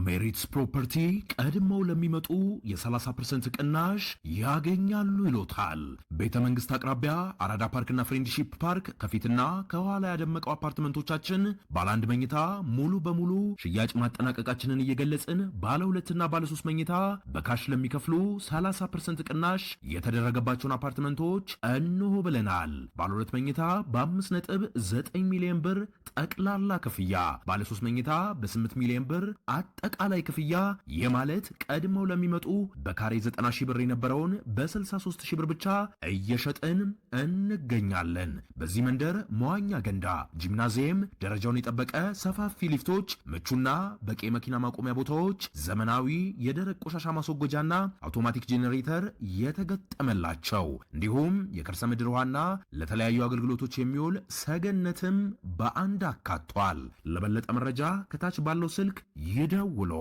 ሜሪትስ ፕሮፐርቲ ቀድመው ለሚመጡ የ30% ቅናሽ ያገኛሉ ይሎታል። ቤተ መንግስት አቅራቢያ አራዳ ፓርክና ፍሬንድሺፕ ፓርክ ከፊትና ከኋላ ያደመቀው አፓርትመንቶቻችን ባለ አንድ መኝታ ሙሉ በሙሉ ሽያጭ ማጠናቀቃችንን እየገለጽን ባለ ሁለትና ባለ 3 መኝታ በካሽ ለሚከፍሉ 30% ቅናሽ የተደረገባቸውን አፓርትመንቶች እንሆ ብለናል። ባለ 2 መኝታ በ5.9 ሚሊዮን ብር ጠቅላላ ክፍያ፣ ባለ 3 መኝታ በ8 ሚሊዮን ብር አጠቃላይ ክፍያ የማለት ቀድመው ለሚመጡ በካሬ 90 ሺህ ብር የነበረውን በ63 ሺህ ብር ብቻ እየሸጥን እንገኛለን። በዚህ መንደር መዋኛ ገንዳ፣ ጂምናዚየም፣ ደረጃውን የጠበቀ ሰፋፊ ሊፍቶች፣ ምቹና በቂ መኪና ማቆሚያ ቦታዎች፣ ዘመናዊ የደረቅ ቆሻሻ ማስወገጃና አውቶማቲክ ጄኔሬተር የተገጠመላቸው እንዲሁም የከርሰ ምድር ውሃና ለተለያዩ አገልግሎቶች የሚውል ሰገነትም በአንድ አካቷል። ለበለጠ መረጃ ከታች ባለው ስልክ ይደውሉ።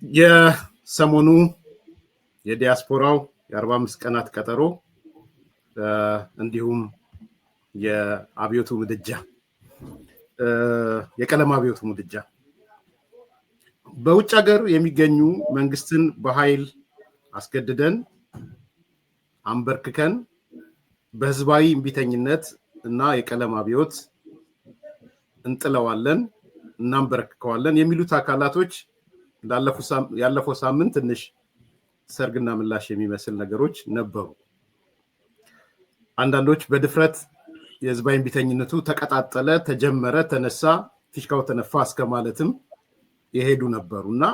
የሰሞኑ የዲያስፖራው የ45 ቀናት ቀጠሮ እንዲሁም የአብዮቱ ምድጃ የቀለም አብዮቱ ምድጃ በውጭ ሀገር የሚገኙ መንግስትን በኃይል አስገድደን አንበርክከን በህዝባዊ እምቢተኝነት እና የቀለም አብዮት እንጥለዋለን እናንበረክከዋለን የሚሉት አካላቶች ያለፈው ሳምንት ትንሽ ሰርግና ምላሽ የሚመስል ነገሮች ነበሩ። አንዳንዶች በድፍረት የህዝባዊ እምቢተኝነቱ ተቀጣጠለ፣ ተጀመረ፣ ተነሳ፣ ፊሽካው ተነፋ እስከማለትም የሄዱ ነበሩና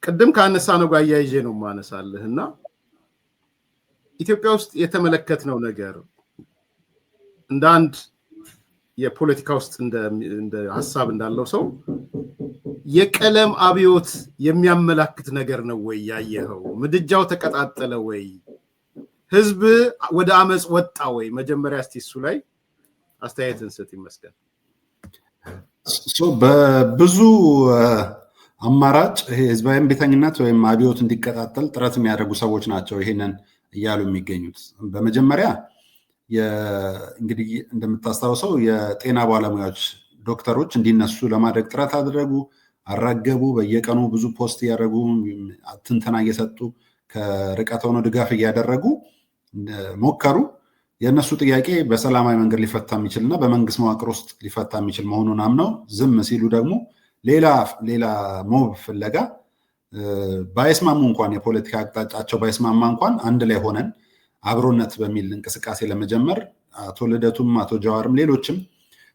ቅድም ካነሳ ነው ጋር ያይዤ ነው ማነሳለህና ኢትዮጵያ ውስጥ የተመለከትነው ነገር እንደ አንድ የፖለቲካ ውስጥ እንደ ሐሳብ እንዳለው ሰው የቀለም አብዮት የሚያመላክት ነገር ነው ወይ ያየኸው? ምድጃው ተቀጣጠለ ወይ? ህዝብ ወደ አመጽ ወጣ ወይ? መጀመሪያ እስቲ እሱ ላይ አስተያየትን ሰጥ ይመስገን። በብዙ አማራጭ ህዝባዊ እምቢተኝነት ወይም አብዮት እንዲቀጣጠል ጥረት የሚያደርጉ ሰዎች ናቸው ይሄንን እያሉ የሚገኙት። በመጀመሪያ እንግዲህ እንደምታስታውሰው የጤና ባለሙያዎች ዶክተሮች እንዲነሱ ለማድረግ ጥረት አደረጉ፣ አራገቡ። በየቀኑ ብዙ ፖስት እያደረጉ ትንተና እየሰጡ ከርቀት ሆነው ድጋፍ እያደረጉ ሞከሩ። የእነሱ ጥያቄ በሰላማዊ መንገድ ሊፈታ የሚችልና በመንግስት መዋቅር ውስጥ ሊፈታ የሚችል መሆኑን አምነው ዝም ሲሉ ደግሞ ሌላ ሞብ ፍለጋ ባይስማሙ እንኳን የፖለቲካ አቅጣጫቸው ባይስማማ እንኳን አንድ ላይ ሆነን አብሮነት በሚል እንቅስቃሴ ለመጀመር አቶ ልደቱም አቶ ጀዋርም ሌሎችም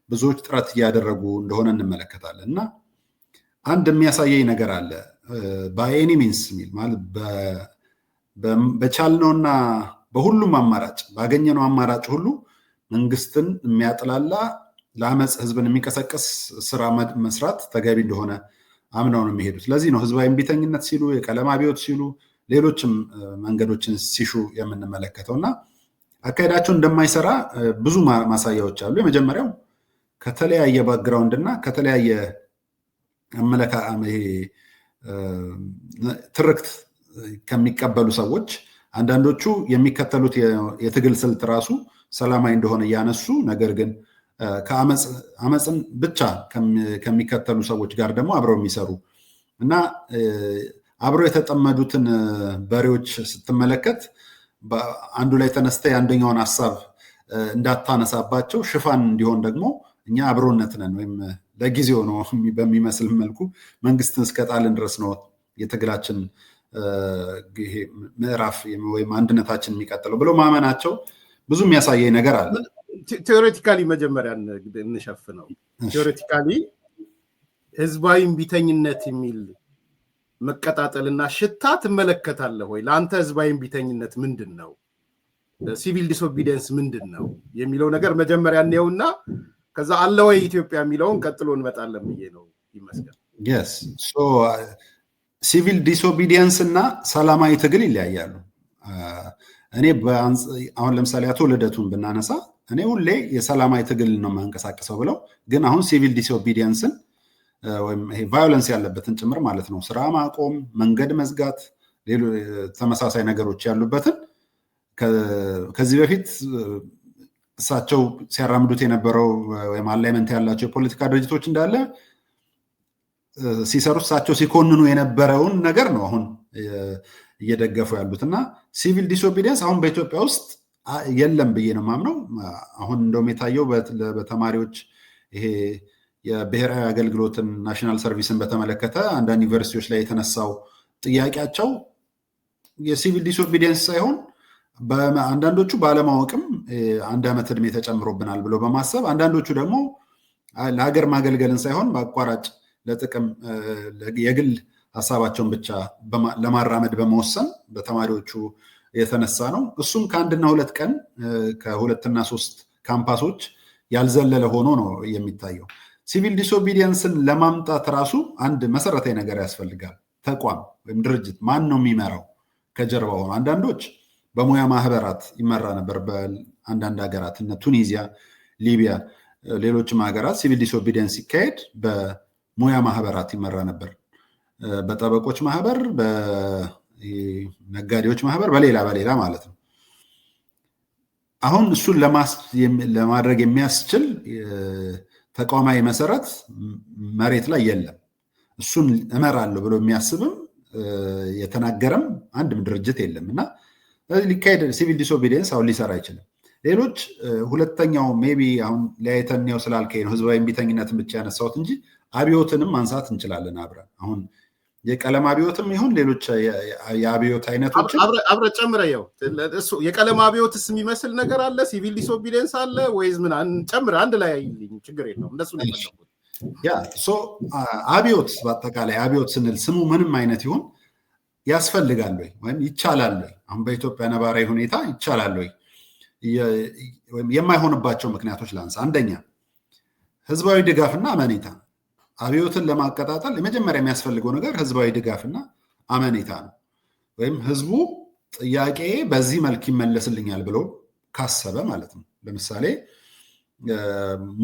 ብዙዎች ጥረት እያደረጉ እንደሆነ እንመለከታለን። እና አንድ የሚያሳየኝ ነገር አለ። ባይ ኤኒ ሚንስ የሚል ማለት በቻልነውና በሁሉም አማራጭ ባገኘነው አማራጭ ሁሉ መንግስትን የሚያጥላላ ለአመፅ ህዝብን የሚቀሰቅስ ስራ መስራት ተገቢ እንደሆነ አምነው ነው የሚሄዱት። ለዚህ ነው ህዝባዊ እምቢተኝነት ሲሉ፣ የቀለም አብዮት ሲሉ፣ ሌሎችም መንገዶችን ሲሹ የምንመለከተው እና አካሄዳቸው እንደማይሰራ ብዙ ማሳያዎች አሉ። የመጀመሪያው ከተለያየ ባክግራውንድ እና ከተለያየ ትርክት ከሚቀበሉ ሰዎች አንዳንዶቹ የሚከተሉት የትግል ስልት ራሱ ሰላማዊ እንደሆነ እያነሱ ነገር ግን አመፅን ብቻ ከሚከተሉ ሰዎች ጋር ደግሞ አብረው የሚሰሩ እና አብረው የተጠመዱትን በሬዎች ስትመለከት አንዱ ላይ ተነስተ የአንደኛውን ሀሳብ እንዳታነሳባቸው ሽፋን እንዲሆን ደግሞ እኛ አብሮነት ነን ወይም ለጊዜው ነው በሚመስል መልኩ መንግስትን እስከጣልን ድረስ ነው የትግላችን ምዕራፍ ወይም አንድነታችን የሚቀጥለው ብለው ማመናቸው ብዙ የሚያሳየኝ ነገር አለ። ቴዎሬቲካሊ መጀመሪያ እንሸፍነው። ቴዎሬቲካሊ ህዝባዊ እምቢተኝነት የሚል መቀጣጠልና ሽታ ትመለከታለህ ወይ? ለአንተ ህዝባዊ እምቢተኝነት ምንድን ነው? ሲቪል ዲስኦቢዲየንስ ምንድን ነው የሚለው ነገር መጀመሪያ እንየውና ከዛ አለ ወይ ኢትዮጵያ የሚለውን ቀጥሎ እንመጣለን ብዬ ነው ይመስገን። yes so ሲቪል ዲስኦቢዲየንስ እና ሰላማዊ ትግል ይለያያሉ። እኔ አሁን ለምሳሌ አቶ ልደቱን ብናነሳ እኔ ሁሌ የሰላማዊ ትግል ነው የማንቀሳቀሰው ብለው ግን አሁን ሲቪል ዲስኦቢዲየንስን ወይም ቫዮለንስ ያለበትን ጭምር ማለት ነው ስራ ማቆም፣ መንገድ መዝጋት፣ ተመሳሳይ ነገሮች ያሉበትን ከዚህ በፊት እሳቸው ሲያራምዱት የነበረው ወይም አላይመንት ያላቸው የፖለቲካ ድርጅቶች እንዳለ ሲሰሩት እሳቸው ሲኮንኑ የነበረውን ነገር ነው አሁን እየደገፉ ያሉት እና ሲቪል ዲስኦቢዲየንስ አሁን በኢትዮጵያ ውስጥ የለም ብዬ ነው የማምነው። አሁን እንደውም የታየው በተማሪዎች ይሄ የብሔራዊ አገልግሎትን ናሽናል ሰርቪስን በተመለከተ አንዳንድ ዩኒቨርሲቲዎች ላይ የተነሳው ጥያቄያቸው የሲቪል ዲስኦቢዲየንስ ሳይሆን አንዳንዶቹ ባለማወቅም 1 ዓመት ዕድሜ ተጨምሮብናል ብሎ በማሰብ አንዳንዶቹ ደግሞ ለሀገር ማገልገልን ሳይሆን በአቋራጭ ለጥቅም የግል ሀሳባቸውን ብቻ ለማራመድ በመወሰን በተማሪዎቹ የተነሳ ነው። እሱም ከ1 እና 2 ቀን ከ2 እና 3 ካምፓሶች ያልዘለለ ሆኖ ነው የሚታየው። ሲቪል ዲስኦቢዲየንስን ለማምጣት ራሱ አንድ መሰረታዊ ነገር ያስፈልጋል። ተቋም ወይም ድርጅት ማን ነው የሚመራው? ከጀርባ ሆኖ አንዳንዶች በሙያ ማህበራት ይመራ ነበር። በአንዳንድ ሀገራት እነ ቱኒዚያ፣ ሊቢያ፣ ሌሎችም ሀገራት ሲቪል ዲስኦቢዲየንስ ሲካሄድ በሙያ ማህበራት ይመራ ነበር። በጠበቆች ማህበር፣ በነጋዴዎች ማህበር፣ በሌላ ማለት ነው። አሁን እሱን ለማድረግ የሚያስችል ተቋማዊ መሰረት መሬት ላይ የለም። እሱን እመራለሁ ብሎ የሚያስብም የተናገረም አንድም ድርጅት የለም እና ሊካሄድ ሲቪል ዲስኦቢዲየንስ አሁን ሊሰራ አይችልም። ሌሎች ሁለተኛው ሜቢ አሁን ሊያይተኛው ስላልከኝ ነው ህዝባዊ እምቢተኝነትን ብቻ ያነሳሁት እንጂ አብዮትንም ማንሳት እንችላለን አብረን። አሁን የቀለም አብዮትም ይሁን ሌሎች የአብዮት አይነቶች አብረ ጨምረው እሱ የቀለም አብዮትስ የሚመስል ነገር አለ፣ ሲቪል ዲስኦቢዲየንስ አለ ወይስ ምን? ጨምረ አንድ ላይ ችግር የለውም። እንደሱ ነው የፈለኩት። አብዮት በአጠቃላይ አብዮት ስንል ስሙ ምንም አይነት ይሁን ያስፈልጋል ወይም ይቻላል ወይ? አሁን በኢትዮጵያ ነባራዊ ሁኔታ ይቻላል ወይ? ወይም የማይሆንባቸው ምክንያቶች ላንሳ። አንደኛ ህዝባዊ ድጋፍና አመኔታ። አብዮትን ለማቀጣጠል የመጀመሪያ የሚያስፈልገው ነገር ህዝባዊ ድጋፍና አመኔታ ነው። ወይም ህዝቡ ጥያቄ በዚህ መልክ ይመለስልኛል ብሎ ካሰበ ማለት ነው። ለምሳሌ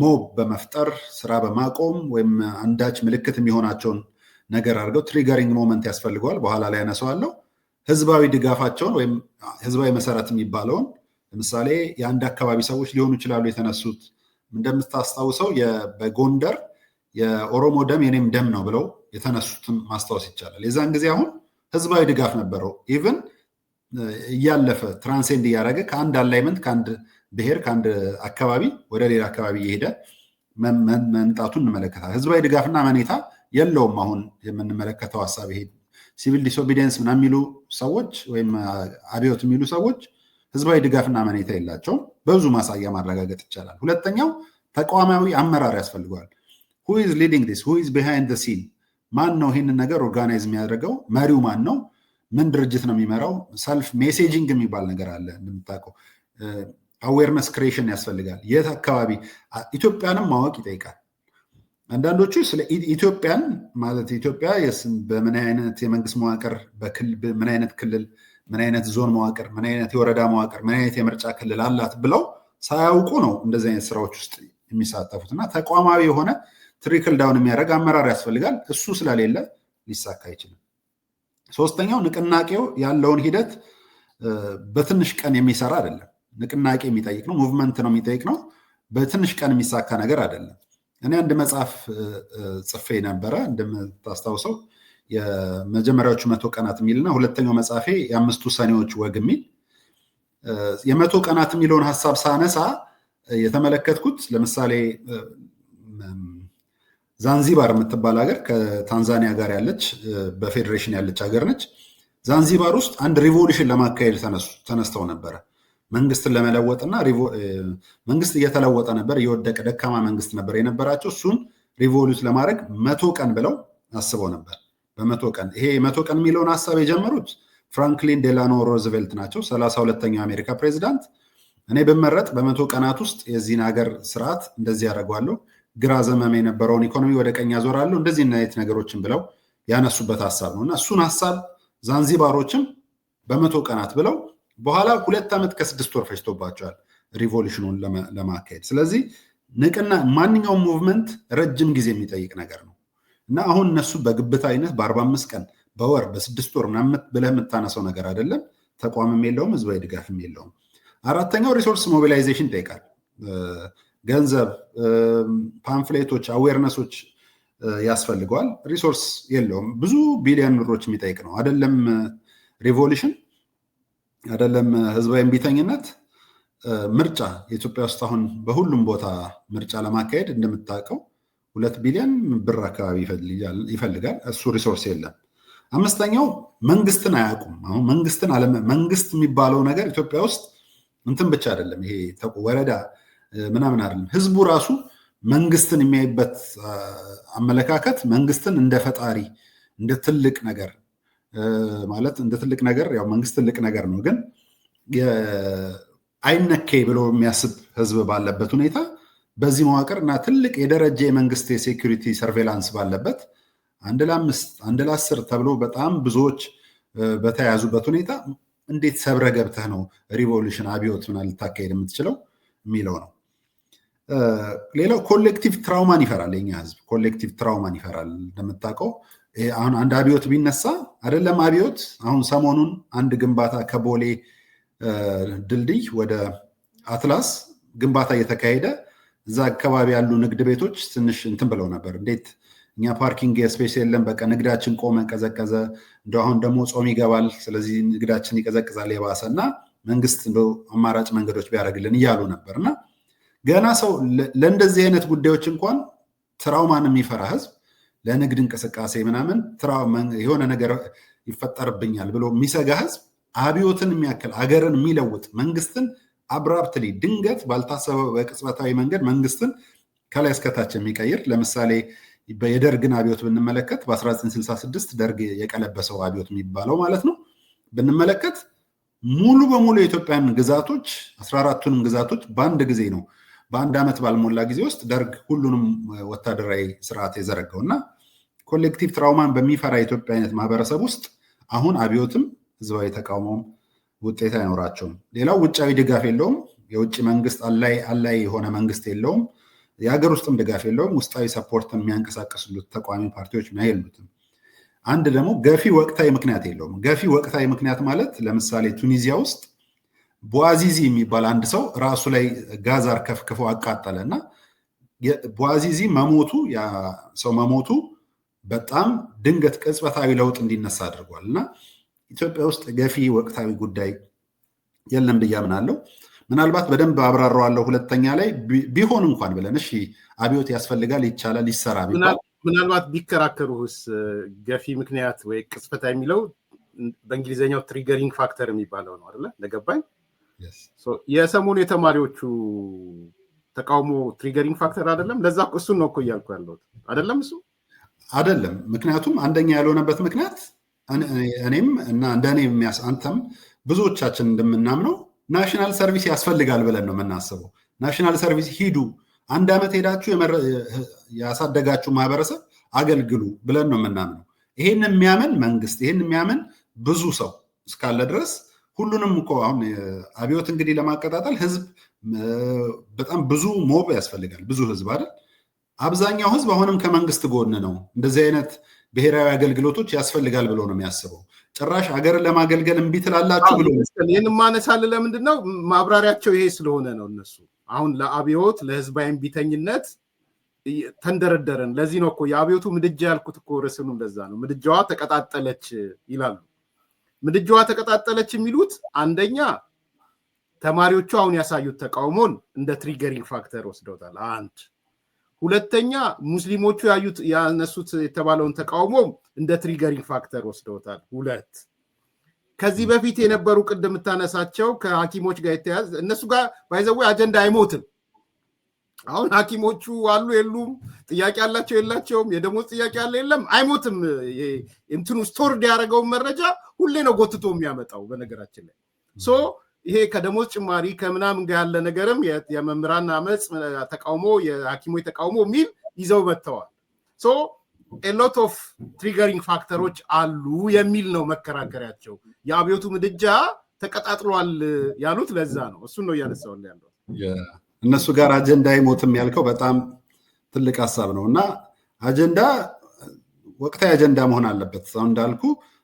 ሞብ በመፍጠር ስራ በማቆም ወይም አንዳች ምልክት የሚሆናቸውን ነገር አድርገው ትሪገሪንግ ሞመንት ያስፈልገዋል። በኋላ ላይ ያነሳዋለሁ። ህዝባዊ ድጋፋቸውን ወይም ህዝባዊ መሰረት የሚባለውን ለምሳሌ የአንድ አካባቢ ሰዎች ሊሆኑ ይችላሉ የተነሱት። እንደምታስታውሰው በጎንደር የኦሮሞ ደም የኔም ደም ነው ብለው የተነሱትን ማስታወስ ይቻላል። የዛን ጊዜ አሁን ህዝባዊ ድጋፍ ነበረው። ኢቭን እያለፈ ትራንሴንድ እያደረገ ከአንድ አላይመንት ከአንድ ብሔር ከአንድ አካባቢ ወደ ሌላ አካባቢ እየሄደ መምጣቱን እንመለከታለን። ህዝባዊ ድጋፍና አመኔታ የለውም። አሁን የምንመለከተው ሀሳብ ይሄ ሲቪል ዲስኦቢዲየንስ ምናምን የሚሉ ሰዎች ወይም አብዮት የሚሉ ሰዎች ህዝባዊ ድጋፍና አመኔታ የላቸውም። በብዙ ማሳያ ማረጋገጥ ይቻላል። ሁለተኛው ተቋማዊ አመራር ያስፈልገዋል። who is leading this? who is behind the scene? ማን ነው ይህንን ነገር ኦርጋናይዝ የሚያደርገው? መሪው ማን ነው? ምን ድርጅት ነው የሚመራው? ሰልፍ ሜሴጂንግ የሚባል ነገር አለ እንደምታውቀው። አዌርነስ ክሬሽን ያስፈልጋል። የት አካባቢ ኢትዮጵያንም ማወቅ ይጠይቃል። አንዳንዶቹ ስለ ኢትዮጵያን ማለት ኢትዮጵያ በምን አይነት የመንግስት መዋቅር፣ ምን አይነት ክልል፣ ምን አይነት ዞን መዋቅር፣ ምን አይነት የወረዳ መዋቅር፣ ምን አይነት የምርጫ ክልል አላት ብለው ሳያውቁ ነው እንደዚህ አይነት ስራዎች ውስጥ የሚሳተፉት እና ተቋማዊ የሆነ ትሪክል ዳውን የሚያደርግ አመራር ያስፈልጋል። እሱ ስለሌለ ሊሳካ አይችልም። ሶስተኛው ንቅናቄው ያለውን ሂደት በትንሽ ቀን የሚሰራ አይደለም። ንቅናቄ የሚጠይቅ ነው። ሙቭመንት ነው የሚጠይቅ ነው። በትንሽ ቀን የሚሳካ ነገር አይደለም። እኔ አንድ መጽሐፍ ጽፌ ነበረ እንደምታስታውሰው የመጀመሪያዎቹ 100 ቀናት የሚልና ሁለተኛው መጽሐፌ የ5 ሰኔዎች ወግ የሚል። የ100 ቀናት የሚለውን ሀሳብ ሳነሳ የተመለከትኩት ለምሳሌ ዛንዚባር የምትባል ሀገር ከታንዛኒያ ጋር ያለች በፌዴሬሽን ያለች ሀገር ነች። ዛንዚባር ውስጥ አንድ ሪቮሉሽን ለማካሄድ ተነስተው ነበረ። መንግስትን ለመለወጥና መንግስት እየተለወጠ ነበር፣ እየወደቀ ደካማ መንግስት ነበር የነበራቸው። እሱን ሪቮሉት ለማድረግ 100 ቀን ብለው አስበው ነበር። በ100 ቀን ይሄ 100 ቀን የሚለውን ሀሳብ የጀመሩት ፍራንክሊን ዴላኖ ሮዝቬልት ናቸው፣ 32ኛው የአሜሪካ ፕሬዚዳንት። እኔ ብመረጥ በ100 ቀናት ውስጥ የዚህን ሀገር ስርዓት እንደዚህ ያደርገዋለሁ፣ ግራ ዘመም የነበረውን ኢኮኖሚ ወደ ቀኝ ያዞራለሁ፣ እንደዚህ አይነት ነገሮችን ብለው ያነሱበት ሀሳብ ነው እና እሱን ሀሳብ ዛንዚባሮችም በ100 ቀናት ብለው በኋላ 2 ዓመት ከ6 ወር ፈጅቶባቸዋል ሪቮሉሽኑን ለማካሄድ። ስለዚህ ማንኛውም ሙቭመንት ረጅም ጊዜ የሚጠይቅ ነገር ነው እና አሁን እነሱ በግብት አይነት በ45 ቀን በወር በ6 ወር ምናምን ብለህ የምታነሰው ነገር አይደለም። ተቋምም የለውም፣ ህዝባዊ ድጋፍም የለውም። አራተኛው ሪሶርስ ሞቢላይዜሽን ይጠይቃል። ገንዘብ፣ ፓምፍሌቶች፣ አዌርነሶች ያስፈልገዋል። ሪሶርስ የለውም። ብዙ ቢሊዮን ብሮች የሚጠይቅ ነው። አይደለም ሪቮሉሽን፣ አይደለም ህዝባዊ እምቢተኝነት፣ ምርጫ የኢትዮጵያ ውስጥ አሁን በሁሉም ቦታ ምርጫ ለማካሄድ እንደምታውቀው 2 ቢሊዮን ብር አካባቢ ይፈልጋል። እሱ ሪሶርስ የለም። አምስተኛው መንግስትን አያውቁም። አሁን መንግስት የሚባለው ነገር ኢትዮጵያ ውስጥ እንትን ብቻ አይደለም፣ ይሄ ወረዳ ምናምን አይደለም። ህዝቡ ራሱ መንግስትን የሚያይበት አመለካከት መንግስትን እንደ ፈጣሪ እንደ ትልቅ ነገር ማለት እንደ ትልቅ ነገር ያው መንግስት ትልቅ ነገር ነው፣ ግን አይነኬ ብሎ የሚያስብ ህዝብ ባለበት ሁኔታ በዚህ መዋቅር እና ትልቅ የደረጃ የመንግስት የሴኩሪቲ ሰርቬላንስ ባለበት 1 ለ5 1 ለ10 ተብሎ በጣም ብዙዎች በተያዙበት ሁኔታ እንዴት ሰብረ ገብተህ ነው ሪቮሉሽን አብዮት ምናምን ልታካሄድ የምትችለው የሚለው ነው። ሌላው ኮሌክቲቭ ትራውማን ይፈራል። የኛ ህዝብ ኮሌክቲቭ ትራውማን ይፈራል። እንደምታውቀው አሁን አንድ አብዮት ቢነሳ አይደለም አብዮት፣ አሁን ሰሞኑን አንድ ግንባታ ከቦሌ ድልድይ ወደ አትላስ ግንባታ እየተካሄደ እዛ አካባቢ ያሉ ንግድ ቤቶች ትንሽ እንትን ብለው ነበር። እንዴት እኛ ፓርኪንግ ስፔስ የለም፣ በቃ ንግዳችን ቆመ፣ ቀዘቀዘ። እንደው አሁን ደግሞ ጾም ይገባል፣ ስለዚህ ንግዳችን ይቀዘቅዛል የባሰ እና መንግስት እንደው አማራጭ መንገዶች ቢያደርግልን እያሉ ነበር። እና ገና ሰው ለእንደዚህ አይነት ጉዳዮች እንኳን ትራውማን የሚፈራ ህዝብ ለንግድ እንቅስቃሴ ምናምን የሆነ ነገር ይፈጠርብኛል ብሎ የሚሰጋ ህዝብ አብዮትን የሚያክል አገርን የሚለውጥ መንግስትን አብራፕትሊ ድንገት ባልታሰበ በቅጽበታዊ መንገድ መንግስትን ከላይ እስከታች የሚቀይር ለምሳሌ የደርግን አብዮት ብንመለከት በ1966 ደርግ የቀለበሰው አብዮት የሚባለው ማለት ነው ብንመለከት ሙሉ በሙሉ የኢትዮጵያን ግዛቶች 14ቱንም ግዛቶች በአንድ ጊዜ ነው በአንድ ዓመት ባልሞላ ጊዜ ውስጥ ደርግ ሁሉንም ወታደራዊ ስርዓት የዘረጋው እና ኮሌክቲቭ ትራውማን በሚፈራ የኢትዮጵያ አይነት ማህበረሰብ ውስጥ አሁን አብዮትም ህዝባዊ ተቃውሞም ውጤት አይኖራቸውም። ሌላው ውጫዊ ድጋፍ የለውም። የውጭ መንግስት አላይ የሆነ መንግስት የለውም። የሀገር ውስጥም ድጋፍ የለውም። ውስጣዊ ሰፖርት የሚያንቀሳቀሱት ተቋሚ ፓርቲዎች የሉትም። አንድ ደግሞ ገፊ ወቅታዊ ምክንያት የለውም። ገፊ ወቅታዊ ምክንያት ማለት ለምሳሌ ቱኒዚያ ውስጥ ቦአዚዚ የሚባል አንድ ሰው ራሱ ላይ ጋዝ አርከፍክፎ አቃጠለ እና ቦአዚዚ ሰው መሞቱ በጣም ድንገት ቅጽበታዊ ለውጥ እንዲነሳ አድርጓል እና ኢትዮጵያ ውስጥ ገፊ ወቅታዊ ጉዳይ የለም ብዬ አምናለሁ። ምናልባት በደንብ አብራራዋለሁ ሁለተኛ ላይ ቢሆን እንኳን ብለን እሺ አብዮት ያስፈልጋል ይቻላል ይሰራ ቢባል ምናልባት ቢከራከሩስ ገፊ ምክንያት ወይ ቅጽበታዊ የሚለው በእንግሊዝኛው ትሪገሪንግ ፋክተር የሚባለው ነው አይደለ? ለገባኝ የሰሞኑ የተማሪዎቹ ተቃውሞ ትሪገሪንግ ፋክተር አይደለም? ለዛ እሱን ነው እኮ እያልኩ ያለሁት አይደለም? እሱ አይደለም። ምክንያቱም አንደኛ ያልሆነበት ምክንያት እኔም እና እንደኔ አንተም ብዙዎቻችን እንደምናምነው ናሽናል ሰርቪስ ያስፈልጋል ብለን ነው የምናስበው። ናሽናል ሰርቪስ ሂዱ፣ 1 ዓመት ሄዳችሁ ያሳደጋችሁ ማህበረሰብ አገልግሉ ብለን ነው የምናምነው። ይሄን የሚያምን መንግስት፣ ይሄን የሚያምን ብዙ ሰው እስካለ ድረስ ሁሉንም እኮ አሁን አብዮት እንግዲህ ለማቀጣጠል ህዝብ በጣም ብዙ ሞብ ያስፈልጋል፣ ብዙ ህዝብ አይደል? አብዛኛው ህዝብ አሁንም ከመንግስት ጎን ነው። እንደዚህ አይነት ብሔራዊ አገልግሎቶች ያስፈልጋል ብሎ ነው የሚያስበው። ጭራሽ ሀገርን ለማገልገል እምቢ ትላላችሁ ብሎ ይህን ማነሳል ለምንድን ነው? ማብራሪያቸው ይሄ ስለሆነ ነው። እነሱ አሁን ለአብዮት ለህዝባዊ እምቢተኝነት ተንደረደረን። ለዚህ ነው እኮ የአብዮቱ ምድጃ ያልኩት እኮ ርዕሱንም ለዛ ነው። ምድጃዋ ተቀጣጠለች ይላሉ። ምድጃዋ ተቀጣጠለች የሚሉት አንደኛ ተማሪዎቹ አሁን ያሳዩት ተቃውሞን እንደ ትሪገሪንግ ፋክተር ወስደውታል። አንድ ሁለተኛ ሙስሊሞቹ ያነሱት የተባለውን ተቃውሞ እንደ ትሪገሪንግ ፋክተር ወስደውታል። ሁለት ከዚህ በፊት የነበሩ ቅድም የምታነሳቸው ከሐኪሞች ጋር የተያዘ እነሱ ጋር ባይዘው አጀንዳ አይሞትም። አሁን ሐኪሞቹ አሉ የሉም፣ ጥያቄ አላቸው የላቸውም፣ የደሞዝ ጥያቄ አለ የለም፣ አይሞትም። እንትኑ ስቶርድ ያደረገውን መረጃ ሁሌ ነው ጎትቶ የሚያመጣው። በነገራችን ላይ ይሄ ከደሞዝ ጭማሪ ከምናምን ጋር ያለ ነገርም የመምህራን አመፅ ተቃውሞ፣ የሐኪሞች ተቃውሞ የሚል ይዘው መጥተዋል። ኤሎት ኦፍ ትሪገሪንግ ፋክተሮች አሉ የሚል ነው መከራከሪያቸው። የአብዮቱ ምድጃ ተቀጣጥሏል ያሉት ለዛ ነው። እሱን ነው እያነሳውን ያለው። እነሱ ጋር አጀንዳ አይሞትም ያልከው በጣም ትልቅ ሀሳብ ነው እና አጀንዳ ወቅታዊ አጀንዳ መሆን አለበት። አሁን እንዳልኩ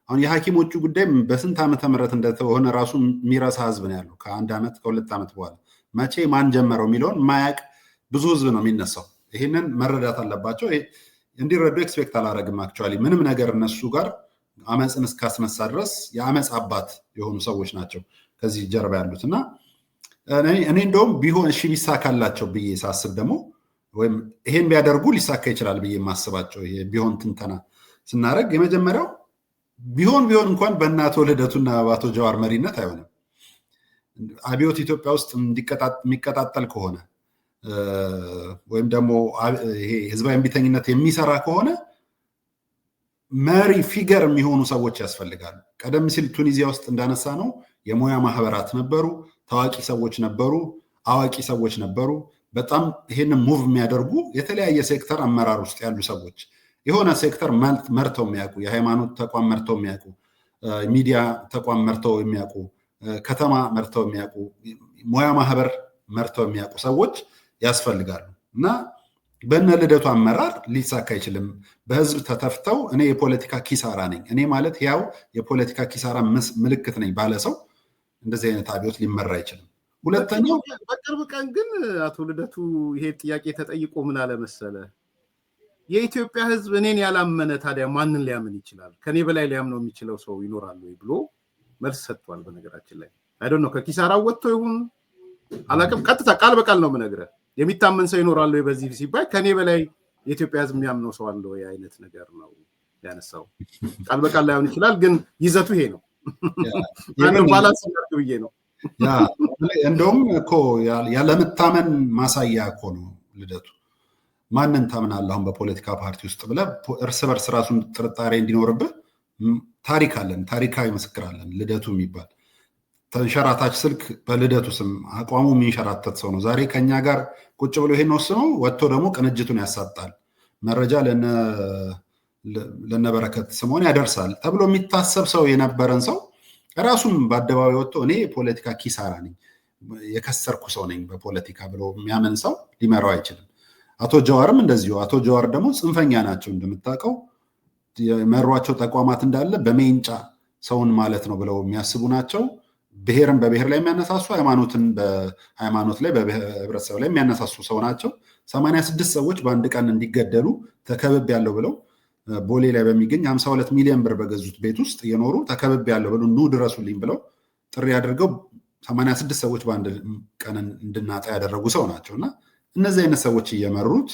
አሁን የሐኪሞቹ ጉዳይ በስንት ዓመተ ምህረት እንደተሆነ ራሱ የሚረሳ ህዝብ ነው ያለው። ከ1 ዓመት ከ2 ዓመት በኋላ መቼ ማን ጀመረው የሚለውን ማያቅ ብዙ ህዝብ ነው የሚነሳው። ይህንን መረዳት አለባቸው። እንዲረዱ ኤክስፔክት አላረግም። አክቹዋሊ ምንም ነገር እነሱ ጋር አመፅን እስካስነሳ ድረስ የአመፅ አባት የሆኑ ሰዎች ናቸው ከዚህ ጀርባ ያሉት እና እኔ እንደውም ቢሆን እሺ ቢሳካላቸው ብዬ ሳስብ ደግሞ ወይም ይሄን ቢያደርጉ ሊሳካ ይችላል ብዬ የማስባቸው ይሄ ቢሆን ትንተና ስናደርግ የመጀመሪያው ቢሆን እንኳን በእናቶ ልደቱና በአቶ ጀዋር መሪነት አይሆንም። አብዮት ኢትዮጵያ ውስጥ የሚቀጣጠል ከሆነ ወይም ደግሞ ይሄ ህዝባዊ እምቢተኝነት የሚሰራ ከሆነ መሪ ፊገር የሚሆኑ ሰዎች ያስፈልጋሉ። ቀደም ሲል ቱኒዚያ ውስጥ እንዳነሳ ነው የሙያ ማህበራት ነበሩ፣ ታዋቂ ሰዎች ነበሩ፣ አዋቂ ሰዎች ነበሩ። በጣም ይሄንን ሙቭ የሚያደርጉ የተለያየ ሴክተር አመራር ውስጥ ያሉ ሰዎች የሆነ ሴክተር መርተው የሚያውቁ፣ የሃይማኖት ተቋም መርተው የሚያውቁ፣ ሚዲያ ተቋም መርተው የሚያውቁ፣ ከተማ መርተው የሚያውቁ፣ ሙያ ማህበር መርተው የሚያውቁ ሰዎች ያስፈልጋሉ እና በእነ ልደቱ አመራር ሊሳካ አይችልም። በህዝብ ተተፍተው እኔ የፖለቲካ ኪሳራ ነኝ፣ እኔ ማለት ያው የፖለቲካ ኪሳራ ምልክት ነኝ ባለ ሰው እንደዚህ አይነት አብዮት ሊመራ አይችልም። ሁለተኛው በቅርብ ቀን ግን አቶ ልደቱ ይሄ ጥያቄ ተጠይቆ ምን አለ መሰለ፣ የኢትዮጵያ ህዝብ እኔን ያላመነ ታዲያ ማንን ሊያምን ይችላል? ከኔ በላይ ሊያምነው የሚችለው ሰው ይኖራል ወይ ብሎ መልስ ሰጥቷል። በነገራችን ላይ አይ ዶንት ኖ ከኪሳራው ወጥቶ ይሁን አላውቅም። ቀጥታ ቃል በቃል ነው የምነግርህ። የሚታመን ሰው ይኖራል ወይ በዚህ ሲባል ከኔ በላይ የኢትዮጵያ ህዝብ የሚያምነው ሰው አለ ወይ አይነት ነገር ነው ያነሳው። ቃል በቃል ላይሆን ይችላል፣ ግን ይዘቱ ይሄ ነው። አንዱ ባላንስ ነው ብዬ ነው። እንደውም እኮ ያለመታመን ማሳያ እኮ ነው ልደቱ። ማንን ታምናለህ አሁን በፖለቲካ ፓርቲ ውስጥ ብለህ እርስ በርስ ራሱን ጥርጣሬ እንዲኖርብህ ታሪክ አለን፣ ታሪካዊ ምስክር አለን። ልደቱ የሚባል ተንሸራታች ስልክ በልደቱ ስም አቋሙ የሚንሸራተት ሰው ነው። ዛሬ ከኛ ጋር ቁጭ ብሎ ይሄን ወስኖ ወጥቶ ደግሞ ቅንጅቱን ያሳጣል፣ መረጃ ለነበረከት ስምኦን ያደርሳል ተብሎ የሚታሰብ ሰው የነበረን ሰው ራሱም በአደባባይ ወጥቶ እኔ የፖለቲካ ኪሳራ ነኝ፣ የከሰርኩ ሰው ነኝ በፖለቲካ ብሎ የሚያምን ሰው ሊመራው አይችልም። አቶ ጀዋርም እንደዚሁ። አቶ ጀዋር ደግሞ ጽንፈኛ ናቸው እንደምታውቀው። የመሯቸው ተቋማት እንዳለ በሜንጫ ሰውን ማለት ነው ብለው የሚያስቡ ናቸው። ብሔርን በብሔር ላይ የሚያነሳሱ፣ ሃይማኖትን በሃይማኖት ላይ በህብረተሰብ ላይ የሚያነሳሱ ሰው ናቸው። 86 ሰዎች በአንድ ቀን እንዲገደሉ ተከብብ ያለው ብለው ቦሌ ላይ በሚገኝ 52 ሚሊዮን ብር በገዙት ቤት ውስጥ እየኖሩ ተከብብ ያለው ብለው ኑ ድረሱልኝ ብለው ጥሪ አድርገው 86 ሰዎች በአንድ ቀን እንድናጣ ያደረጉ ሰው ናቸው እና እነዚህ አይነት ሰዎች እየመሩት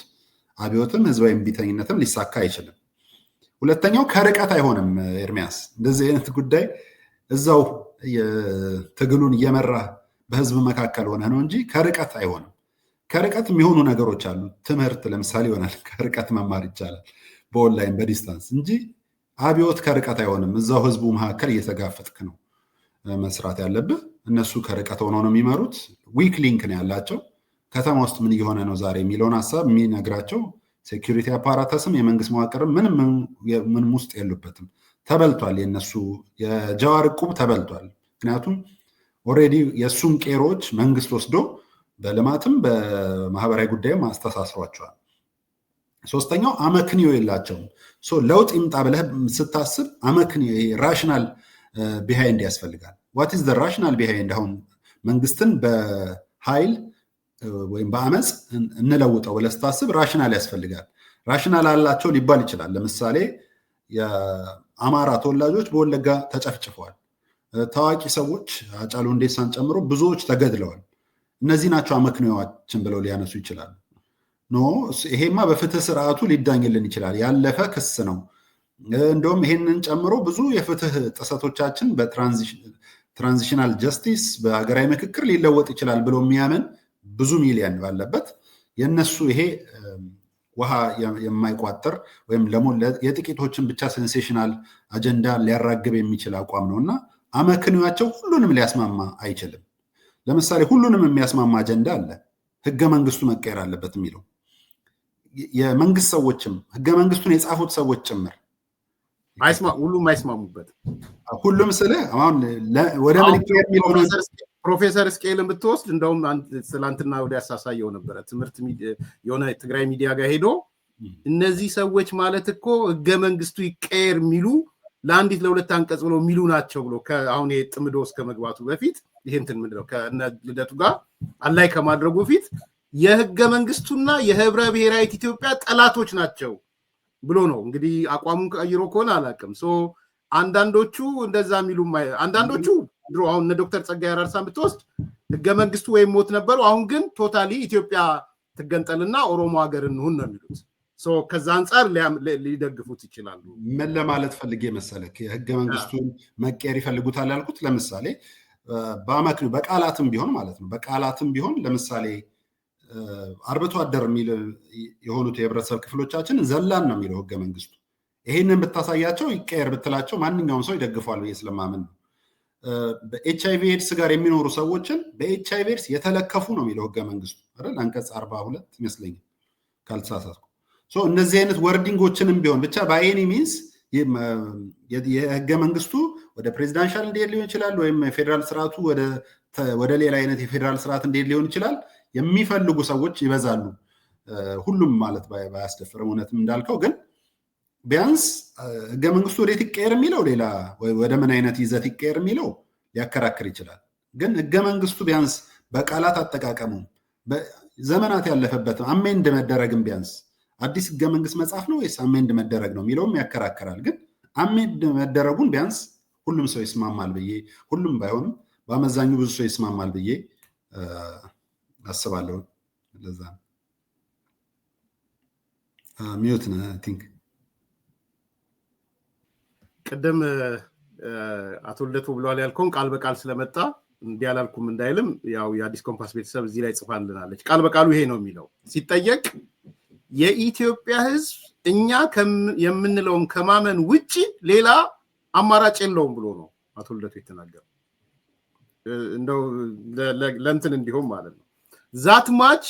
አብዮትም ህዝባዊ እምቢተኝነትም ሊሳካ አይችልም። ሁለተኛው ከርቀት አይሆንም። ኤርሚያስ እንደዚህ አይነት ጉዳይ እዛው ትግሉን እየመራ በህዝብ መካከል ሆነ ነው እንጂ ከርቀት አይሆንም። ከርቀት የሚሆኑ ነገሮች አሉ። ትምህርት ለምሳሌ ይሆናል፣ ከርቀት መማር ይቻላል በኦንላይን በዲስታንስ እንጂ አብዮት ከርቀት አይሆንም። እዛው ህዝቡ መካከል እየተጋፈጥክ ነው መስራት ያለብህ። እነሱ ከርቀት ሆነው ነው የሚመሩት። ዊክ ሊንክ ነው ያላቸው። ከተማ ውስጥ ምን እየሆነ ነው ዛሬ የሚለውን ሀሳብ የሚነግራቸው ሴኪሪቲ አፓራተስም የመንግስት መዋቅርም ምንም ውስጥ የሉበትም። ተበልቷል። የነሱ የጀዋር ዕቁብ ተበልቷል። ምክንያቱም ኦልሬዲ የእሱን ቄሮች መንግስት ወስዶ በልማትም በማህበራዊ ጉዳይም አስተሳስሯቸዋል። ሶስተኛው አመክንዮ የላቸውም። ለውጥ ይምጣ ብለህ ስታስብ አመክንዮ ራሽናል ቢሃይንድ ያስፈልጋል። ዋት ኢዝ ዘ ራሽናል ቢሃይንድ? አሁን መንግስትን በኃይል ወይም በአመፅ እንለውጠው ብለህ ስታስብ ራሽናል ያስፈልጋል። ራሽናል አላቸው ሊባል ይችላል። ለምሳሌ የአማራ ተወላጆች በወለጋ ተጨፍጭፈዋል። ታዋቂ ሰዎች ሃጫሉ ሁንዴሳን ጨምሮ ብዙዎች ተገድለዋል። እነዚህ ናቸው አመክንዮዋችን ብለው ሊያነሱ ይችላሉ። ኖ ይሄማ በፍትህ ስርዓቱ ሊዳኝልን ይችላል፣ ያለፈ ክስ ነው። እንደውም ይሄንን ጨምሮ ብዙ የፍትህ ጥሰቶቻችን በትራንዚሽናል ጀስቲስ በሀገራዊ ምክክር ሊለወጥ ይችላል ብሎ የሚያምን ብዙ ሚሊዮን ባለበት የነሱ ይሄ ውሃ የማይቋጥር ወይም የጥቂቶችን ብቻ ሴንሴሽናል አጀንዳ ሊያራግብ የሚችል አቋም ነው እና አመክንዮአቸው ሁሉንም ሊያስማማ አይችልም። ለምሳሌ ሁሉንም የሚያስማማ አጀንዳ አለ፣ ህገ መንግስቱ መቀየር አለበት የሚለው የመንግስት ሰዎችም ህገ መንግስቱን የጻፉት ሰዎች ጭምር ሁሉም አይስማሙበት። ሁሉም ስለ አሁን ወደ ምልክት የሚለው ፕሮፌሰር እስቄልን ብትወስድ እንደውም ትላንትና ወደ ያሳሳየው ነበረ ትምህርት የሆነ ትግራይ ሚዲያ ጋር ሄዶ እነዚህ ሰዎች ማለት እኮ ህገ መንግስቱ ይቀየር የሚሉ ለአንዲት ለሁለት አንቀጽ ብሎ የሚሉ ናቸው ብሎ አሁን ጥምዶ እስከ መግባቱ በፊት ይሄ እንትን ምንድነው ከልደቱ ጋር አላይ ከማድረጉ ፊት የህገ መንግስቱና የህብረ ብሔራዊት ኢትዮጵያ ጠላቶች ናቸው ብሎ ነው እንግዲህ አቋሙን ቀይሮ ከሆነ አላውቅም። አንዳንዶቹ እንደዛ የሚሉ አንዳንዶቹ ድሮ አሁን እነ ዶክተር ጸጋዬ አራርሳን ብትወስድ ህገ መንግስቱ ወይም ሞት ነበሩ። አሁን ግን ቶታሊ ኢትዮጵያ ትገንጠልና ኦሮሞ ሀገር እንሁን ነው የሚሉት። ከዛ አንጻር ሊደግፉት ይችላሉ። ምን ለማለት ፈልጌ መሰለክ የህገ መንግስቱን መቀየር ይፈልጉታል ያልኩት ለምሳሌ በአመክንዮ በቃላትም ቢሆን ማለት ነው። በቃላትም ቢሆን ለምሳሌ አርብቶ አደር የሚል የሆኑት የህብረተሰብ ክፍሎቻችን ዘላን ነው የሚለው ህገ መንግስቱ። ይሄንን ብታሳያቸው ይቀየር ብትላቸው ማንኛውም ሰው ይደግፋል ብዬ ስለማምን ነው። በኤችአይቪ ኤድስ ጋር የሚኖሩ ሰዎችን በኤችአይቪ ኤድስ የተለከፉ ነው የሚለው ህገ መንግስቱ አይደል? አንቀጽ 42 ይመስለኛል ካልተሳሳትኩ። እነዚህ አይነት ወርዲንጎችንም ቢሆን ብቻ በአይኒ ሚንስ የህገ መንግስቱ ወደ ፕሬዚዳንሻል እንዲሄድ ሊሆን ይችላል፣ ወይም የፌዴራል ስርዓቱ ወደ ሌላ አይነት የፌዴራል ስርዓት እንዲሄድ ሊሆን ይችላል። የሚፈልጉ ሰዎች ይበዛሉ። ሁሉም ማለት ባያስደፍርም እውነትም እንዳልከው ግን ቢያንስ ህገ መንግስቱ ወዴት ይቀየር የሚለው ሌላ ወደ ምን አይነት ይዘት ይቀየር የሚለው ሊያከራክር ይችላል። ግን ህገ መንግስቱ ቢያንስ በቃላት አጠቃቀሙ ዘመናት ያለፈበት አሜንድ መደረግም ቢያንስ አዲስ ህገ መንግስት መጽሐፍ ነው ወይስ አሜንድ መደረግ ነው የሚለውም ያከራከራል። ግን አሜንድ መደረጉን ቢያንስ ሁሉም ሰው ይስማማል ብዬ ሁሉም ባይሆንም በአመዛኙ ብዙ ሰው ይስማማል ብዬ አስባለሁ። ለዛ ሚዩት ነው አይ ቲንክ ቅድም አቶ ልደቱ ብለዋል ያልከውን ቃል በቃል ስለመጣ እንዲህ አላልኩም እንዳይልም ያው የአዲስ ኮምፓስ ቤተሰብ እዚህ ላይ ጽፋልናለች። ቃል በቃሉ ይሄ ነው የሚለው ሲጠየቅ የኢትዮጵያ ህዝብ እኛ የምንለውን ከማመን ውጪ ሌላ አማራጭ የለውም ብሎ ነው አቶ ልደቱ የተናገረው። እንደው ለእንትን እንዲሆን ማለት ነው ዛት ማች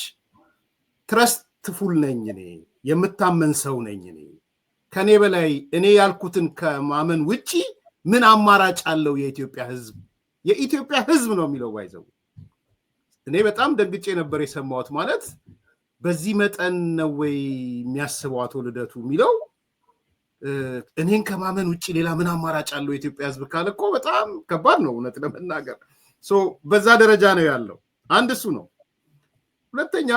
ትረስትፉል ነኝ እኔ የምታመን ሰው ነኝ እኔ ከኔ በላይ እኔ ያልኩትን ከማመን ውጪ ምን አማራጭ አለው የኢትዮጵያ ህዝብ ነው የሚለው ባይዘው። እኔ በጣም ደግጬ ነበር የሰማሁት። ማለት በዚህ መጠን ነው ወይ የሚያስበው አቶ ልደቱ የሚለው እኔን ከማመን ውጪ ሌላ ምን አማራጭ አለው የኢትዮጵያ ህዝብ ካለ እኮ በጣም ከባድ ነው እውነት ለመናገር። በዛ ደረጃ ነው ያለው። አንድ እሱ ነው። ሁለተኛ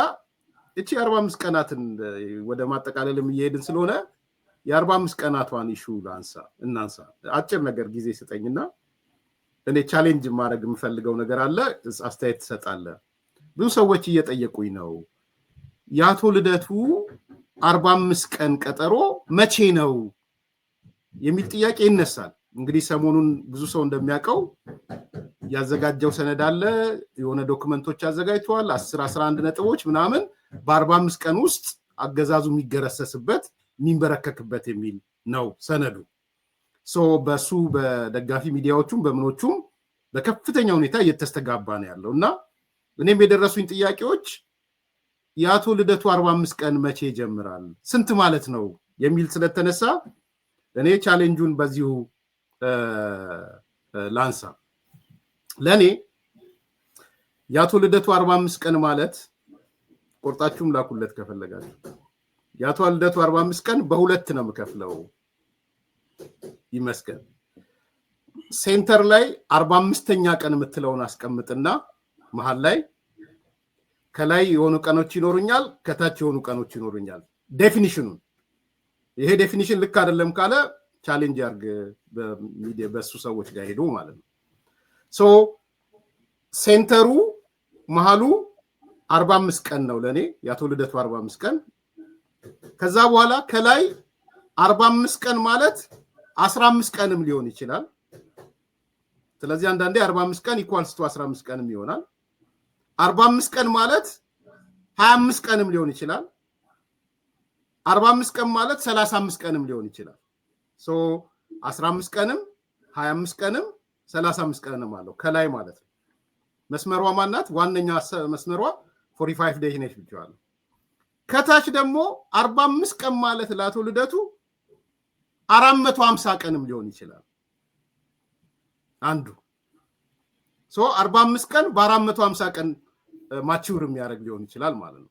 እቺ 45 ቀናትን ወደ ማጠቃለልም እየሄድን ስለሆነ የ45 ቀናቷን ኢሹ እናንሳ። አጭር ነገር ጊዜ ስጠኝና እኔ ቻሌንጅ ማድረግ የምፈልገው ነገር አለ፣ አስተያየት ትሰጣለህ። ብዙ ሰዎች እየጠየቁኝ ነው የአቶ ልደቱ 45 ቀን ቀጠሮ መቼ ነው የሚል ጥያቄ ይነሳል። እንግዲህ ሰሞኑን ብዙ ሰው እንደሚያውቀው ያዘጋጀው ሰነድ አለ፣ የሆነ ዶክመንቶች አዘጋጅተዋል፣ 10-11 ነጥቦች ምናምን በ45 ቀን ውስጥ አገዛዙ የሚገረሰስበት የሚንበረከክበት የሚል ነው ሰነዱ። በሱ በደጋፊ ሚዲያዎቹም በምኖቹም በከፍተኛ ሁኔታ እየተስተጋባ ነው ያለው እና እኔም የደረሱኝ ጥያቄዎች የአቶ ልደቱ 45 ቀን መቼ ይጀምራል፣ ስንት ማለት ነው የሚል ስለተነሳ እኔ ቻሌንጁን በዚሁ ላንሳ። ለኔ የአቶ ልደቱ 45 ቀን ማለት ቆርጣችሁም ላኩለት ከፈለጋችሁ የአቶ ልደቱ 45 ቀን በሁለት ነው የምከፍለው ይመስገን። ሴንተር ላይ 45ኛ ቀን የምትለውን አስቀምጥና መሃል ላይ ከላይ የሆኑ ቀኖች ይኖሩኛል፣ ከታች የሆኑ ቀኖች ይኖሩኛል። ዴፊኒሽኑን ይሄ ዴፊኒሽን ልክ አይደለም ካለ ቻሌንጅ ያርግ በሚዲያ በሱ ሰዎች ጋር ሄዶ ማለት ነው። ሴንተሩ መሃሉ 45 ቀን ነው ለኔ የአቶ ልደቱ 45 ቀን። ከዛ በኋላ ከላይ 45 ቀን ማለት 15 ቀንም ሊሆን ይችላል። ስለዚህ አንዳንዴ 45 ቀን ኢኳልስ ቱ 15 ቀንም ይሆናል። 45 ቀን ማለት 25 ቀንም ሊሆን ይችላል። 45 ቀን ማለት 35 ቀንም ሊሆን ይችላል። 15 ቀንም 25 ቀንም 35 ቀንም አለው ከላይ ማለት ነው። መስመሯ ማናት? ዋነኛ መስመሯ 45 ዴይዝ ነች ብቻዋለሁ። ከታች ደግሞ 45 ቀን ማለት ለአቶ ልደቱ 450 ቀንም ሊሆን ይችላል አንዱ። 45 ቀን በ450 ቀን ማቹር የሚያደርግ ሊሆን ይችላል ማለት ነው።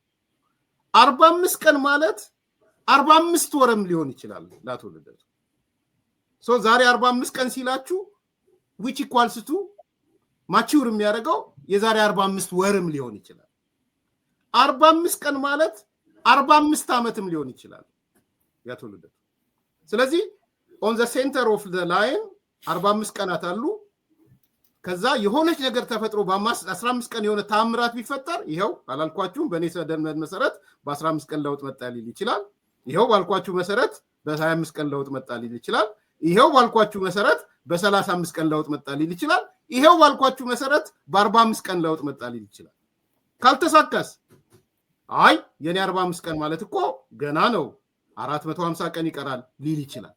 45 ቀን ማለት 45 ወርም ሊሆን ይችላል ለአቶ ልደቱ። ዛሬ 45 ቀን ሲላችሁ which equals to ማቹር የሚያደርገው የዛሬ 45 ወርም ሊሆን ይችላል። 45 ቀን ማለት 45 ዓመትም ሊሆን ይችላል የአቶ ልደቱ። ስለዚህ ኦን ዘ ሴንተር ኦፍ ዘ ላይን 45 ቀናት አሉ። ከዛ የሆነች ነገር ተፈጥሮ በ15 ቀን የሆነ ታምራት ቢፈጠር ይሄው አላልኳችሁም በእኔ ሰደመድ መሰረት በ15 ቀን ለውጥ መጣ ሊል ይችላል። ይሄው ባልኳችሁ መሰረት በ25 ቀን ለውጥ መጣ ሊል ይችላል። ይሄው ባልኳችሁ መሰረት በ35 ቀን ለውጥ መጣ ሊል ይችላል። ይሄው ባልኳችሁ መሰረት በ45 ቀን ለውጥ መጣ ሊል ይችላል። ካልተሳካስ አይ የኔ 45 ቀን ማለት እኮ ገና ነው 450 ቀን ይቀራል ሊል ይችላል።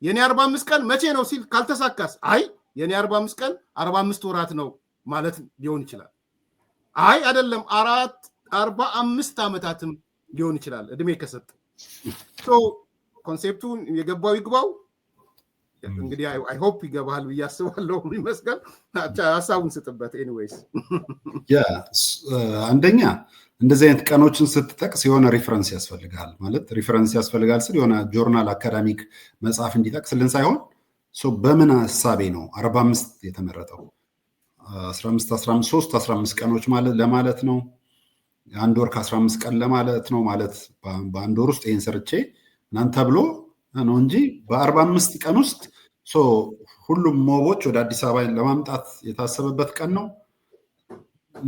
የኔ 45 ቀን መቼ ነው ሲል ካልተሳካስ አይ የኔ 45 ቀን 45 ወራት ነው ማለት ሊሆን ይችላል። አይ አይደለም 45 ዓመታትም ሊሆን ይችላል እድሜ ከሰጠ። ሶ ኮንሴፕቱን የገባው ይግባው። እንግዲህ አይ ሆፕ ይገባል ብዬ አስባለሁ። ይመስገን ሐሳቡን ስጥበት። ኤኒዌይስ አንደኛ እንደዚህ አይነት ቀኖችን ስትጠቅስ የሆነ ሪፈረንስ ያስፈልጋል። ማለት ሪፈረንስ ያስፈልጋል ስል የሆነ ጆርናል አካዳሚክ መጽሐፍ እንዲጠቅስልን ሳይሆን በምን ሐሳቤ ነው 45 የተመረጠው? 15 15 ቀኖች ማለት ለማለት ነው። አንድ ወር ከ15 ቀን ለማለት ነው። ማለት በአንድ ወር ውስጥ ይሄን ሰርቼ እናንተ ብሎ ነው እንጂ በ45 ቀን ውስጥ ሁሉም ሞቦች ወደ አዲስ አበባ ለማምጣት የታሰበበት ቀን ነው።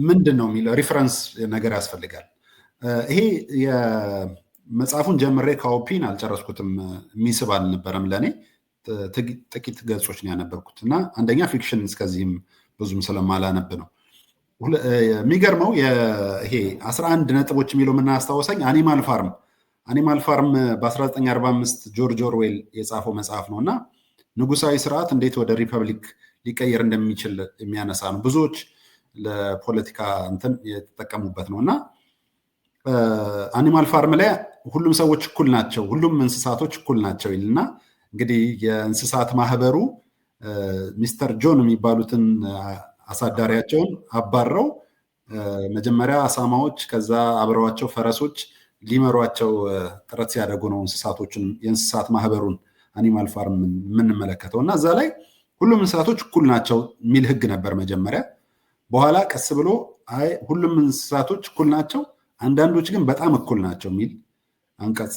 ምንድን ነው የሚለው ሪፈረንስ ነገር ያስፈልጋል። ይሄ የመጽሐፉን ጀምሬ ካውፒን አልጨረስኩትም። የሚስብ አልነበረም ለእኔ። ጥቂት ገጾች ነው ያነበብኩት እና አንደኛ ፊክሽን እስከዚህም ብዙም ስለማላነብ ነው። የሚገርመው ይሄ 11 ነጥቦች የሚለው የምናስታወሰኝ አኒማል ፋርም በ1945 ጆርጅ ኦርዌል የጻፈው መጽሐፍ ነው እና ንጉሳዊ ስርዓት እንዴት ወደ ሪፐብሊክ ሊቀየር እንደሚችል የሚያነሳ ነው። ብዙዎች ለፖለቲካ እንትን የተጠቀሙበት ነው እና አኒማል ፋርም ላይ ሁሉም ሰዎች እኩል ናቸው፣ ሁሉም እንስሳቶች እኩል ናቸው ይልና እንግዲህ የእንስሳት ማህበሩ ሚስተር ጆን የሚባሉትን አሳዳሪያቸውን አባረው መጀመሪያ አሳማዎች ከዛ አብረዋቸው ፈረሶች ሊመሯቸው ጥረት ሲያደርጉ ነው የእንስሳት ማህበሩን አኒማል ፋርም የምንመለከተው እና እዛ ላይ ሁሉም እንስሳቶች እኩል ናቸው የሚል ህግ ነበር መጀመሪያ። በኋላ ቀስ ብሎ አይ ሁሉም እንስሳቶች እኩል ናቸው፣ አንዳንዶች ግን በጣም እኩል ናቸው የሚል አንቀጽ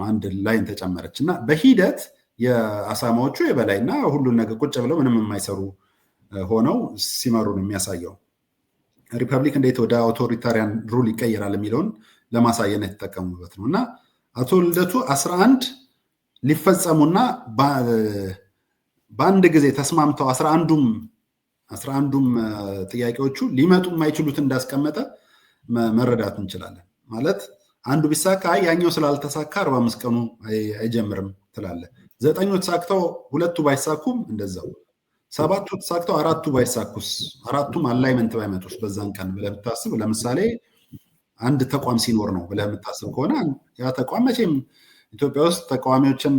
አንድ ላይን ተጨመረች እና በሂደት የአሳማዎቹ የበላይና ሁሉን ነገር ቁጭ ብለው ምንም የማይሰሩ ሆነው ሲመሩ ነው የሚያሳየው። ሪፐብሊክ እንዴት ወደ አውቶሪታሪያን ሩል ይቀየራል የሚለውን ለማሳየት የተጠቀሙበት ነው እና አቶ ልደቱ 11 ሊፈጸሙና በአንድ ጊዜ ተስማምተው 11ዱም ጥያቄዎቹ ሊመጡ የማይችሉት እንዳስቀመጠ መረዳት እንችላለን። ማለት አንዱ ቢሳካ ያኛው ስላልተሳካ 45 ቀኑ አይጀምርም ትላለ። 9 ተሳክተው 2 ባይሳኩም እንደዛው፣ 7 ተሳክተው 4 ባይሳኩስ፣ 4ቱም አላይመንት ባይመጡስ በዛን ቀን ብለህ ብታስብ፣ ለምሳሌ አንድ ተቋም ሲኖር ነው ብለህ የምታስብ ከሆነ ያ ተቋም መቼም ኢትዮጵያ ውስጥ ተቃዋሚዎችን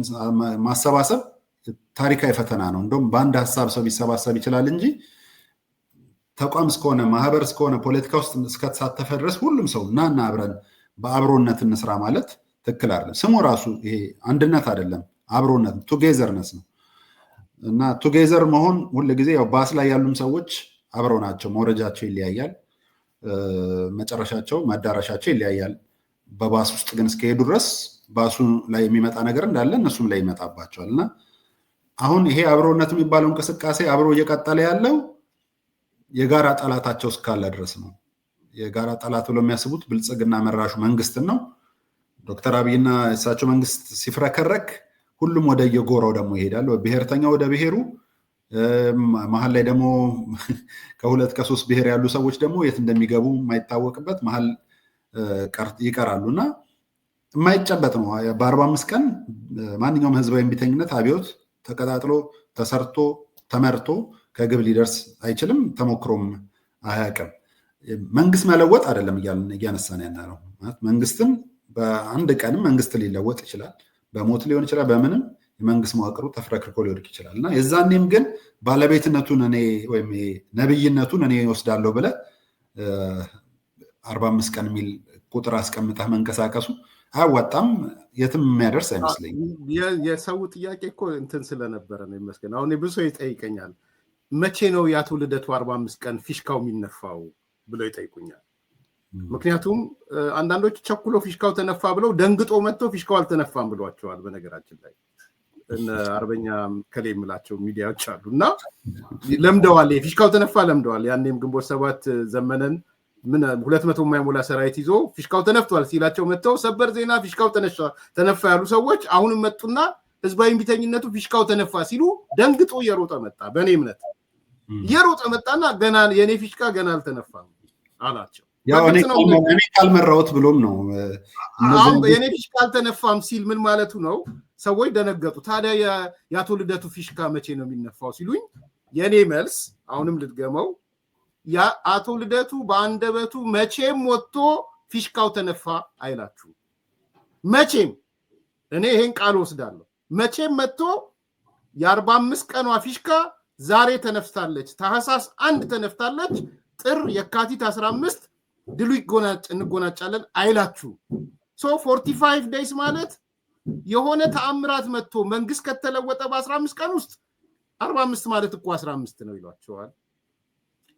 ማሰባሰብ ታሪካዊ ፈተና ነው። እንደውም በአንድ ሀሳብ ሰው ቢሰባሰብ ይችላል እንጂ ተቋም እስከሆነ ማህበር እስከሆነ ፖለቲካ ውስጥ እስከተሳተፈ ድረስ ሁሉም ሰው እናና አብረን በአብሮነት እንስራ ማለት ትክክል አይደለም። ስሙ ራሱ ይሄ አንድነት አይደለም፣ አብሮነት ቱጌዘርነስ ነው እና ቱጌዘር መሆን ሁልጊዜ ያው ባስ ላይ ያሉም ሰዎች አብረው ናቸው። መውረጃቸው ይለያያል፣ መጨረሻቸው መዳረሻቸው ይለያያል። በባስ ውስጥ ግን እስከሄዱ ድረስ ባሱ ላይ የሚመጣ ነገር እንዳለ እነሱም ላይ ይመጣባቸዋል እና አሁን ይሄ አብሮነት የሚባለው እንቅስቃሴ አብሮ እየቀጠለ ያለው የጋራ ጠላታቸው እስካለ ድረስ ነው። የጋራ ጠላት ብሎ የሚያስቡት ብልጽግና መራሹ መንግስትን ነው። ዶክተር አብይና እሳቸው መንግስት ሲፍረከረክ ሁሉም ወደ የጎራው ደግሞ ይሄዳል። ብሔርተኛው ወደ ብሔሩ፣ መሀል ላይ ደግሞ ከ2 ከ3 ብሔር ያሉ ሰዎች ደግሞ የት እንደሚገቡ የማይታወቅበት መሀል ይቀራሉ እና የማይጨበጥ ነው። በ45 ቀን ማንኛውም ህዝባዊ እምቢተኝነት አብዮት ተቀጣጥሎ ተሰርቶ ተመርቶ ከግብ ሊደርስ አይችልም፣ ተሞክሮም አያውቅም። መንግስት መለወጥ አይደለም እያነሳን ያለ ነው። መንግስትን በአንድ ቀንም መንግስት ሊለወጥ ይችላል፣ በሞት ሊሆን ይችላል፣ በምንም የመንግስት መዋቅሩ ተፍረክርኮ ሊወድቅ ይችላል እና የዛኔም ግን ባለቤትነቱን እኔ ወይም ነብይነቱን እኔ ወስዳለሁ ብለህ 45 ቀን የሚል ቁጥር አስቀምጠህ መንቀሳቀሱ አያዋጣም፣ የትም የሚያደርስ አይመስለኝም። የሰው ጥያቄ እኮ እንትን ስለነበረ ነው ይመስገን። አሁን ብዙ ሰው ይጠይቀኛል መቼ ነው የአቶ ልደቱ 45 ቀን ፊሽካው የሚነፋው ብለው ይጠይቁኛል። ምክንያቱም አንዳንዶች ቸኩሎ ፊሽካው ተነፋ ብለው ደንግጦ መጥቶ ፊሽካው አልተነፋም ብሏቸዋል። በነገራችን ላይ እነ አርበኛ ከሌ የምላቸው ሚዲያዎች አሉ እና ለምደዋል፣ ፊሽካው ተነፋ ለምደዋል። ያኔም ግንቦት ሰባት ዘመነን ምን 200 የማይሞላ ሰራዊት ይዞ ፊሽካው ተነፍቷል ሲላቸው መጥተው ሰበር ዜና ፊሽካው ተነፋ ያሉ ሰዎች አሁንም መጡና ህዝባዊ እምቢተኝነቱ ፊሽካው ተነፋ ሲሉ ደንግጦ እየሮጠ መጣ። በእኔ እምነት እየሮጠ መጣና ገና የኔ ፊሽካ ገና አልተነፋም አላቸው። ያው እኔ ካልመራሁት ብሎም ነው የኔ ፊሽካ አልተነፋም ሲል ምን ማለቱ ነው? ሰዎች ደነገጡ። ታዲያ የአቶ ልደቱ ፊሽካ መቼ ነው የሚነፋው ሲሉኝ የኔ መልስ አሁንም ልድገመው፣ የአቶ ልደቱ በአንደበቱ መቼም ወጥቶ ፊሽካው ተነፋ አይላችሁ። መቼም እኔ ይሄን ቃል ወስዳለሁ። መቼም መጥቶ የ45 ቀኗ ፊሽካ ዛሬ ተነፍታለች፣ ታህሳስ 1 ተነፍታለች፣ ጥር የካቲት 15 ድሉ እንጎናጫለን አይላችሁ። 45 ዴይስ ማለት የሆነ ተአምራት መጥቶ መንግስት ከተለወጠ በ15 ቀን ውስጥ 45 ማለት እኮ 15 ነው ይሏቸዋል።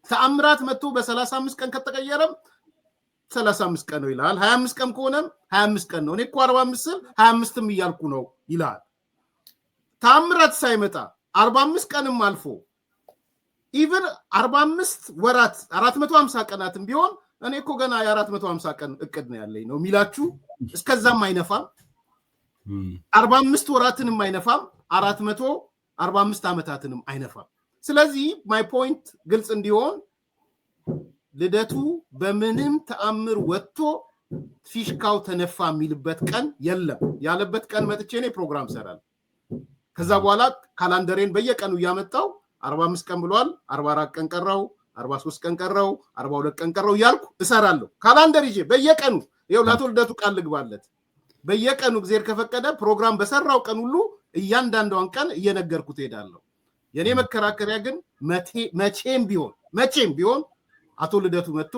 ተአምራት መጥቶ በ35 ቀን ከተቀየረም 35 ቀን ነው ይላል። 25 ቀን ከሆነም 25 ቀን ነው። እኔ እኮ 45 ስል 25ም እያልኩ ነው ይላል። ተአምራት ሳይመጣ 45 ቀንም አልፎ ኢቭን 45 ወራት 450 ቀናትም ቢሆን እኔ እኮ ገና የ450 ቀን እቅድ ነው ያለኝ ነው የሚላችሁ። እስከዛም አይነፋም። 45 ወራትንም አይነፋም። 445 ዓመታትንም አይነፋም። ስለዚህ ማይ ፖይንት ግልጽ እንዲሆን ልደቱ በምንም ተአምር ወጥቶ ፊሽካው ተነፋ የሚልበት ቀን የለም። ያለበት ቀን መጥቼ እኔ ፕሮግራም ሰራለሁ። ከዛ በኋላ ካላንደሬን በየቀኑ እያመጣው 45 ቀን ብሏል፣ 44 ቀን ቀረው፣ 43 ቀን ቀረው፣ 42 ቀን ቀረው እያልኩ እሰራለሁ። ካላንደር ይዤ በየቀኑ ይኸው ለአቶ ልደቱ ቃል ልግባለት። በየቀኑ እግዚአብሔር ከፈቀደ ፕሮግራም በሰራው ቀን ሁሉ እያንዳንዷን ቀን እየነገርኩት ሄዳለሁ። የኔ መከራከሪያ ግን መቼም ቢሆን አቶ ልደቱ መጥቶ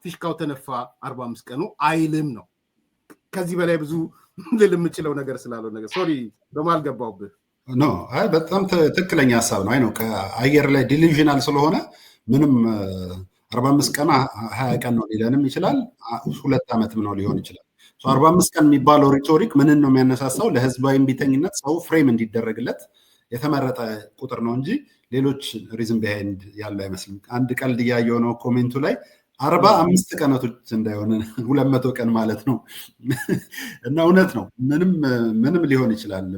ፊሽካው ተነፋ 45 ቀኑ አይልም ነው። ከዚህ በላይ ብዙ ልል የምችለው ነገር ስላለው ነገር ሶሪ በማል ገባሁብህ። ኖ አይ በጣም ትክክለኛ ሀሳብ ነው። አይ ነው ከአየር ላይ ዲሉዥናል ስለሆነ ምንም 45 ቀን 20 ቀን ነው ሊለንም ይችላል፣ 2 ዓመትም ነው ሊሆን ይችላል። 45 ቀን የሚባለው ሪቶሪክ ምንን ነው የሚያነሳሳው? ለህዝባዊ እምቢተኝነት ሰው ፍሬም እንዲደረግለት የተመረጠ ቁጥር ነው እንጂ ሌሎች ሪዝን ቢሃይንድ ያለው አይመስልም። አንድ ቀልድ እያየው ነው ኮሜንቱ ላይ 45 ቀናቶች እንዳይሆን 200 ቀን ማለት ነው። እና እውነት ነው፣ ምንም ሊሆን ይችላል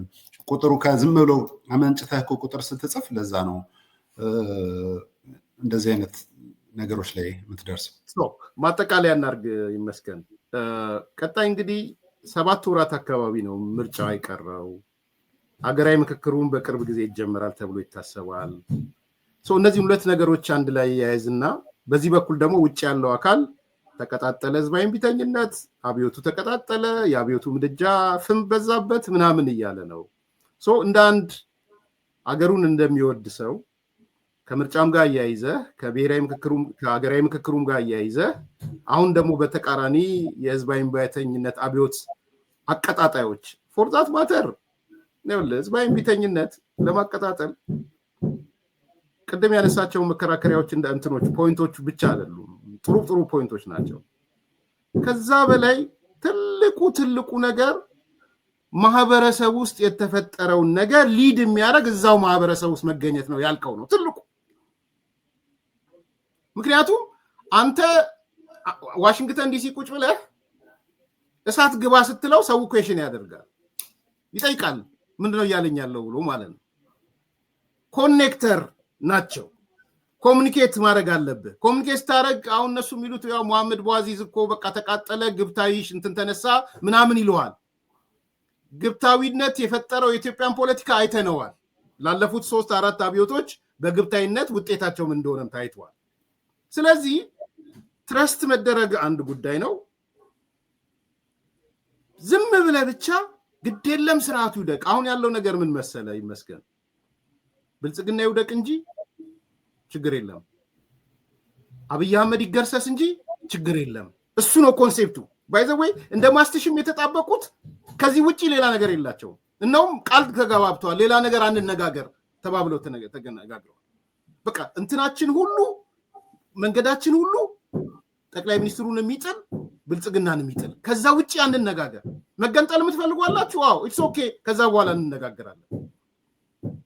ቁጥሩ። ከዝም ብሎ አመንጭተህ ቁጥር ስትጽፍ ለዛ ነው እንደዚህ አይነት ነገሮች ላይ የምትደርሰው። ማጠቃለያ እናድርግ ይመስገን። ቀጣይ እንግዲህ 7 ወራት አካባቢ ነው ምርጫው አይቀረው። ሀገራዊ ምክክሩን በቅርብ ጊዜ ይጀምራል ተብሎ ይታሰባል። እነዚህ ሁለት ነገሮች አንድ ላይ ያያዝና በዚህ በኩል ደግሞ ውጭ ያለው አካል ተቀጣጠለ፣ ህዝባዊ እምቢተኝነት፣ አብዮቱ ተቀጣጠለ፣ የአብዮቱ ምድጃ ፍም በዛበት ምናምን እያለ ነው። እንደ አንድ አገሩን እንደሚወድ ሰው ከምርጫም ጋር እያይዘህ ከሀገራዊ ምክክሩም ጋር እያይዘህ አሁን ደግሞ በተቃራኒ የህዝባዊ እምቢተኝነት አብዮት አቀጣጣዮች ፎር ዛት ማተር ህዝባዊ እምቢተኝነት ለማቀጣጠል ቅድም ያነሳቸው መከራከሪያዎች እንደ እንትኖች ፖይንቶች ብቻ አይደሉም፣ ጥሩ ፖይንቶች ናቸው። ከዛ በላይ ትልቁ ነገር ማህበረሰብ ውስጥ የተፈጠረውን ነገር ሊድ የሚያደርግ እዛው ማህበረሰብ ውስጥ መገኘት ነው ያልከው ነው ትልቁ። ምክንያቱም አንተ ዋሽንግተን ዲሲ ቁጭ ብለህ እሳት ግባ ስትለው ሰው ኩዌሽን ያደርጋል፣ ይጠይቃል፣ ምንድነው እያለኝ ያለው ብሎ ማለት ነው። ኮኔክተር ናቸው። ኮሙኒኬት ማድረግ አለብህ። ኮሙኒኬት ስታደርግ አሁን እነሱ የሚሉት ያው መሐመድ ቧዚዝ እኮ በቃ ተቃጠለ፣ ግብታዊ እንትን ተነሳ ምናምን ይለዋል። ግብታዊነት የፈጠረው የኢትዮጵያን ፖለቲካ አይተነዋል። ላለፉት 3-4 አብዮቶች በግብታዊነት ውጤታቸው ምን እንደሆነም ታይቷል። ስለዚህ ትረስት መደረግ አንድ ጉዳይ ነው። ዝም ብለህ ብቻ ግድ የለም ስርዓቱ ይውደቅ። አሁን ያለው ነገር ምን መሰለ ይመስገን፣ ብልጽግና ይውደቅ እንጂ ችግር የለም፣ አብይ አህመድ ይገርሰስ እንጂ ችግር የለም። እሱ ነው ኮንሴፕቱ። ባይ ዘ ወይ እንደ ማስትሽም የተጣበቁት ከዚህ ውጪ ሌላ ነገር የላቸውም። እናውም ቃል ተገባብተዋል። ሌላ ነገር አንነጋገር ተባብለው ተነጋግረዋል። በቃ እንትናችን ሁሉ መንገዳችን ሁሉ ጠቅላይ ሚኒስትሩን የሚጥል ብልጽግናን የሚጥል ከዛ ውጪ አንነጋገር። መገንጠል የምትፈልጓላችሁ? አዎ ኢትስ ኦኬ፣ ከዛ በኋላ እንነጋገራለን።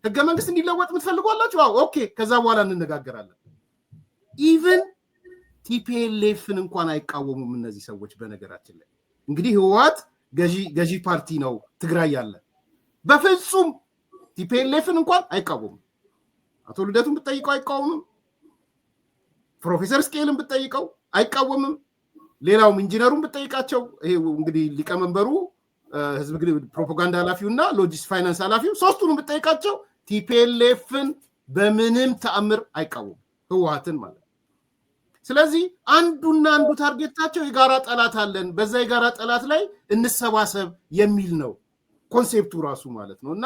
ህገ መንግስት እንዲለወጥ የምትፈልጓላችሁ? አዎ ኦኬ፣ ከዛ በኋላ እንነጋገራለን። ኢቭን ቲፒኤልኤፍን እንኳን አይቃወሙም እነዚህ ሰዎች። በነገራችን ላይ እንግዲህ ህወሓት ገዢ ፓርቲ ነው ትግራይ ያለ፣ በፍጹም ቲፒኤልኤፍን እንኳን አይቃወሙም። አቶ ልደቱን ብትጠይቀው አይቃወምም። ፕሮፌሰር ስኬልን ብትጠይቀው አይቃወምም። ሌላውም ኢንጂነሩን ብትጠይቃቸው፣ ይሄ እንግዲህ ሊቀመንበሩ ህዝብ ፕሮፓጋንዳ ኃላፊውና ሎጂስቲክስ ፋይናንስ ኃላፊው ሶስቱንም ብትጠይቃቸው ቲፒኤልኤፍን በምንም ተአምር አይቃወሙም፣ ህወሓትን ማለት። ስለዚህ አንዱና አንዱ ታርጌታቸው የጋራ ጠላት አለን፣ በዛ የጋራ ጠላት ላይ እንሰባሰብ የሚል ነው ኮንሴፕቱ ራሱ ማለት ነው። እና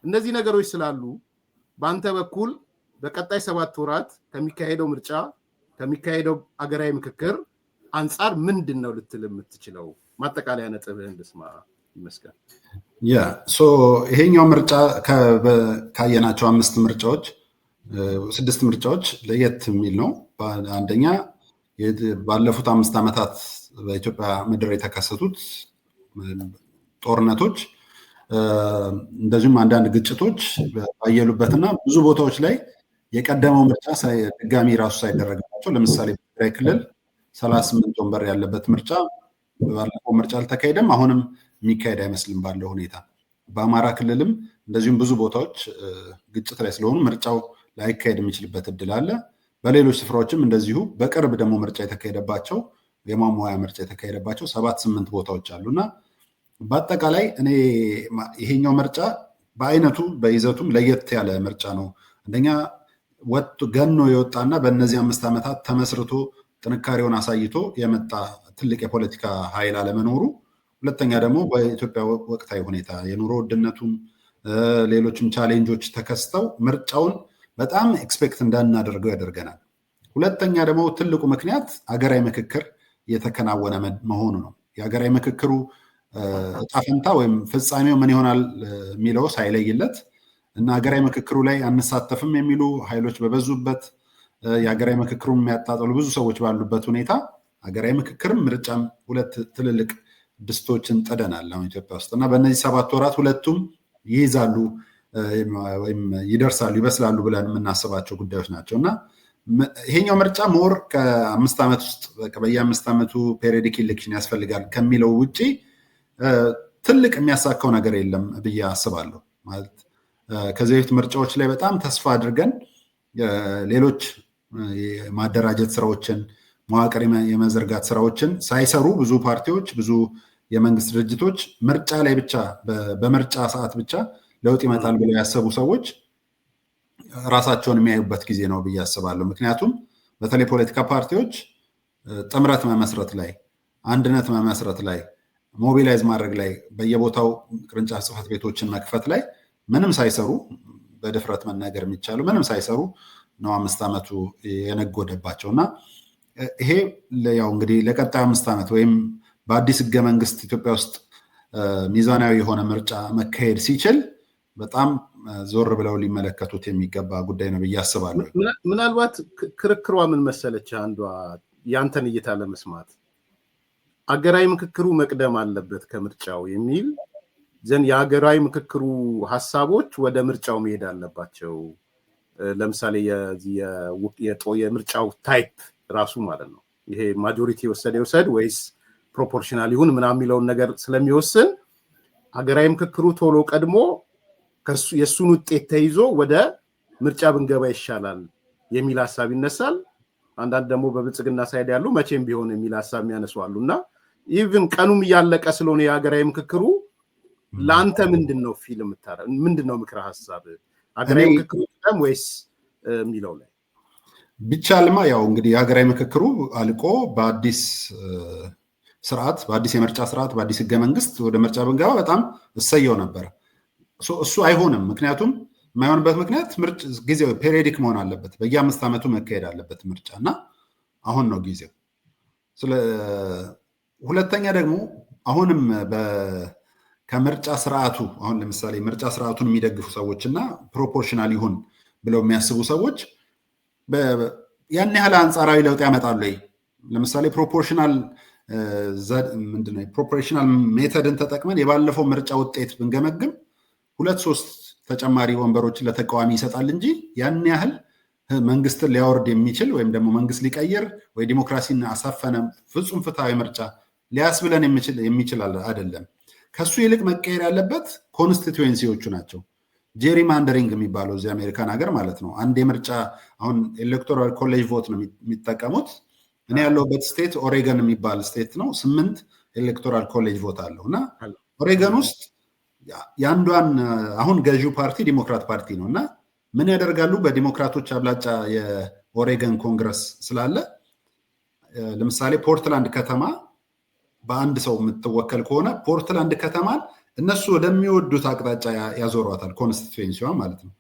እነዚህ ነገሮች ስላሉ በአንተ በኩል በቀጣይ 7 ወራት ከሚካሄደው ምርጫ ከሚካሄደው አገራዊ ምክክር አንጻር ምንድን ነው ልትል የምትችለው? ማጠቃለያ ነጥብህን ልስማ ይመስገን። ይሄኛው ምርጫ ካየናቸው 5 ምርጫዎች 6 ምርጫዎች ለየት የሚል ነው። አንደኛ ባለፉት 5 ዓመታት በኢትዮጵያ ምድር የተከሰቱት ጦርነቶች እንደዚሁም አንዳንድ ግጭቶች ባየሉበትና ብዙ ቦታዎች ላይ የቀደመው ምርጫ ድጋሚ ራሱ ሳይደረግባቸው፣ ለምሳሌ በትግራይ ክልል 38 ወንበር ያለበት ምርጫ ባለፈው ምርጫ አልተካሄደም፣ አሁንም የሚካሄድ አይመስልም ባለው ሁኔታ። በአማራ ክልልም እንደዚሁም ብዙ ቦታዎች ግጭት ላይ ስለሆኑ ምርጫው ላይካሄድ የሚችልበት እድል አለ። በሌሎች ስፍራዎችም እንደዚሁ በቅርብ ደግሞ ምርጫ የተካሄደባቸው የማሟያ ምርጫ የተካሄደባቸው 7-8 ቦታዎች አሉና በአጠቃላይ እኔ ይሄኛው ምርጫ በአይነቱ በይዘቱም ለየት ያለ ምርጫ ነው። አንደኛ ወጥ ገኖ የወጣና በእነዚህ 5 ዓመታት ተመስርቶ ጥንካሬውን አሳይቶ የመጣ ትልቅ የፖለቲካ ኃይል አለመኖሩ፣ ሁለተኛ ደግሞ በኢትዮጵያ ወቅታዊ ሁኔታ የኑሮ ውድነቱም ሌሎችም ቻሌንጆች ተከስተው ምርጫውን በጣም ኤክስፔክት እንዳናደርገው ያደርገናል። ሁለተኛ ደግሞ ትልቁ ምክንያት ሀገራዊ ምክክር እየተከናወነ መሆኑ ነው። የሀገራዊ ምክክሩ እጣ ፈንታ ወይም ፍጻሜው ምን ይሆናል የሚለው ሳይለይለት እና ሀገራዊ ምክክሩ ላይ አንሳተፍም የሚሉ ኃይሎች በበዙበት የሀገራዊ ምክክሩን የሚያጣጥሉ ብዙ ሰዎች ባሉበት ሁኔታ ሀገራዊ ምክክርም ምርጫም ሁለት ትልልቅ ድስቶችን ጥደናል አሁን ኢትዮጵያ ውስጥ እና በእነዚህ 7 ወራት ሁለቱም ይይዛሉ ወይም ይደርሳሉ ይበስላሉ ብለን የምናስባቸው ጉዳዮች ናቸው እና ይሄኛው ምርጫ ሞር ከ5 ዓመት ውስጥ በየ5 ዓመቱ ፔሪዮዲክ ኢሌክሽን ያስፈልጋል ከሚለው ውጪ ትልቅ የሚያሳካው ነገር የለም ብዬ አስባለሁ። ማለት ከዚህ በፊት ምርጫዎች ላይ በጣም ተስፋ አድርገን ሌሎች የማደራጀት ስራዎችን መዋቅር የመዘርጋት ስራዎችን ሳይሰሩ ብዙ ፓርቲዎች ብዙ የመንግስት ድርጅቶች ምርጫ ላይ ብቻ በምርጫ ሰዓት ብቻ ለውጥ ይመጣል ብለው ያሰቡ ሰዎች ራሳቸውን የሚያዩበት ጊዜ ነው ብዬ አስባለሁ። ምክንያቱም በተለይ ፖለቲካ ፓርቲዎች ጥምረት መመስረት ላይ አንድነት መመስረት ላይ ሞቢላይዝ ማድረግ ላይ በየቦታው ቅርንጫፍ ጽህፈት ቤቶችን መክፈት ላይ ምንም ሳይሰሩ በድፍረት መናገር የሚቻለው ምንም ሳይሰሩ ነው 5 ዓመቱ የነጎደባቸው እና ይሄ ያው እንግዲህ ለቀጣይ 5 ዓመት ወይም በአዲስ ህገ መንግስት ኢትዮጵያ ውስጥ ሚዛናዊ የሆነ ምርጫ መካሄድ ሲችል በጣም ዞር ብለው ሊመለከቱት የሚገባ ጉዳይ ነው ብዬ አስባለሁ። ምናልባት ክርክሯ ምን መሰለች አንዷ ያንተን እይታ ለመስማት አገራዊ ምክክሩ መቅደም አለበት ከምርጫው የሚል ዘን የሀገራዊ ምክክሩ ሀሳቦች ወደ ምርጫው መሄድ አለባቸው። ለምሳሌ የምርጫው ታይፕ ራሱ ማለት ነው ይሄ ማጆሪቲ ይወሰድ ወይስ ፕሮፖርሽናል ይሁን ምናምን የሚለውን ነገር ስለሚወስን ሀገራዊ ምክክሩ ቶሎ ቀድሞ የእሱን ውጤት ተይዞ ወደ ምርጫ ብንገባ ይሻላል የሚል ሀሳብ ይነሳል። አንዳንድ ደግሞ በብልጽግና ሳይድ ያሉ መቼም ቢሆን የሚል ሀሳብ የሚያነሱ አሉ እና ኢቭን ቀኑም እያለቀ ስለሆነ የሀገራዊ ምክክሩ ለአንተ ምንድን ነው ፊልም የምታረግ ምንድን ነው ምክረ ሀሳብ ሀገራዊ ምክክሩ ቀደም ወይስ የሚለው ላይ? ቢቻልማ ያው እንግዲህ የሀገራዊ ምክክሩ አልቆ በአዲስ ስርዓት በአዲስ የምርጫ ስርዓት በአዲስ ህገ መንግስት ወደ ምርጫ ብንገባ በጣም እሰየው ነበር። እሱ አይሆንም። ምክንያቱም የማይሆንበት ምክንያት ጊዜው ፔሪዮዲክ መሆን አለበት። በየ5 ዓመቱ መካሄድ አለበት ምርጫ እና አሁን ነው ጊዜው። ሁለተኛ ደግሞ አሁንም ከምርጫ ስርዓቱ አሁን ለምሳሌ ምርጫ ስርዓቱን የሚደግፉ ሰዎች እና ፕሮፖርሽናል ይሁን ብለው የሚያስቡ ሰዎች ያን ያህል አንጻራዊ ለውጥ ያመጣሉ? ለምሳሌ ፕሮፖርሽናል ሜተድን ተጠቅመን የባለፈው ምርጫ ውጤት ብንገመግም 2-3 ተጨማሪ ወንበሮችን ለተቃዋሚ ይሰጣል እንጂ ያን ያህል መንግስትን ሊያወርድ የሚችል ወይም ደግሞ መንግስት ሊቀይር ወይ ዲሞክራሲን አሳፈነ ፍጹም ፍትሃዊ ምርጫ ሊያስብለን የሚችል አይደለም። ከሱ ይልቅ መቀየር ያለበት ኮንስቲትዌንሲዎቹ ናቸው። ጄሪማንደሪንግ የሚባለው እዚህ አሜሪካን ሀገር ማለት ነው። አንድ የምርጫ አሁን ኤሌክቶራል ኮሌጅ ቮት ነው የሚጠቀሙት። እኔ ያለሁበት ስቴት ኦሬገን የሚባል ስቴት ነው። 8 ኤሌክቶራል ኮሌጅ ቮት አለው እና ኦሬገን ውስጥ የአንዷን አሁን ገዢው ፓርቲ ዲሞክራት ፓርቲ ነው እና ምን ያደርጋሉ? በዲሞክራቶች አብላጫ የኦሬገን ኮንግረስ ስላለ ለምሳሌ ፖርትላንድ ከተማ በአንድ ሰው የምትወከል ከሆነ ፖርትላንድ ከተማን እነሱ ወደሚወዱት አቅጣጫ ያዞሯታል፣ ኮንስቲትዌንሲዋ ማለት ነው።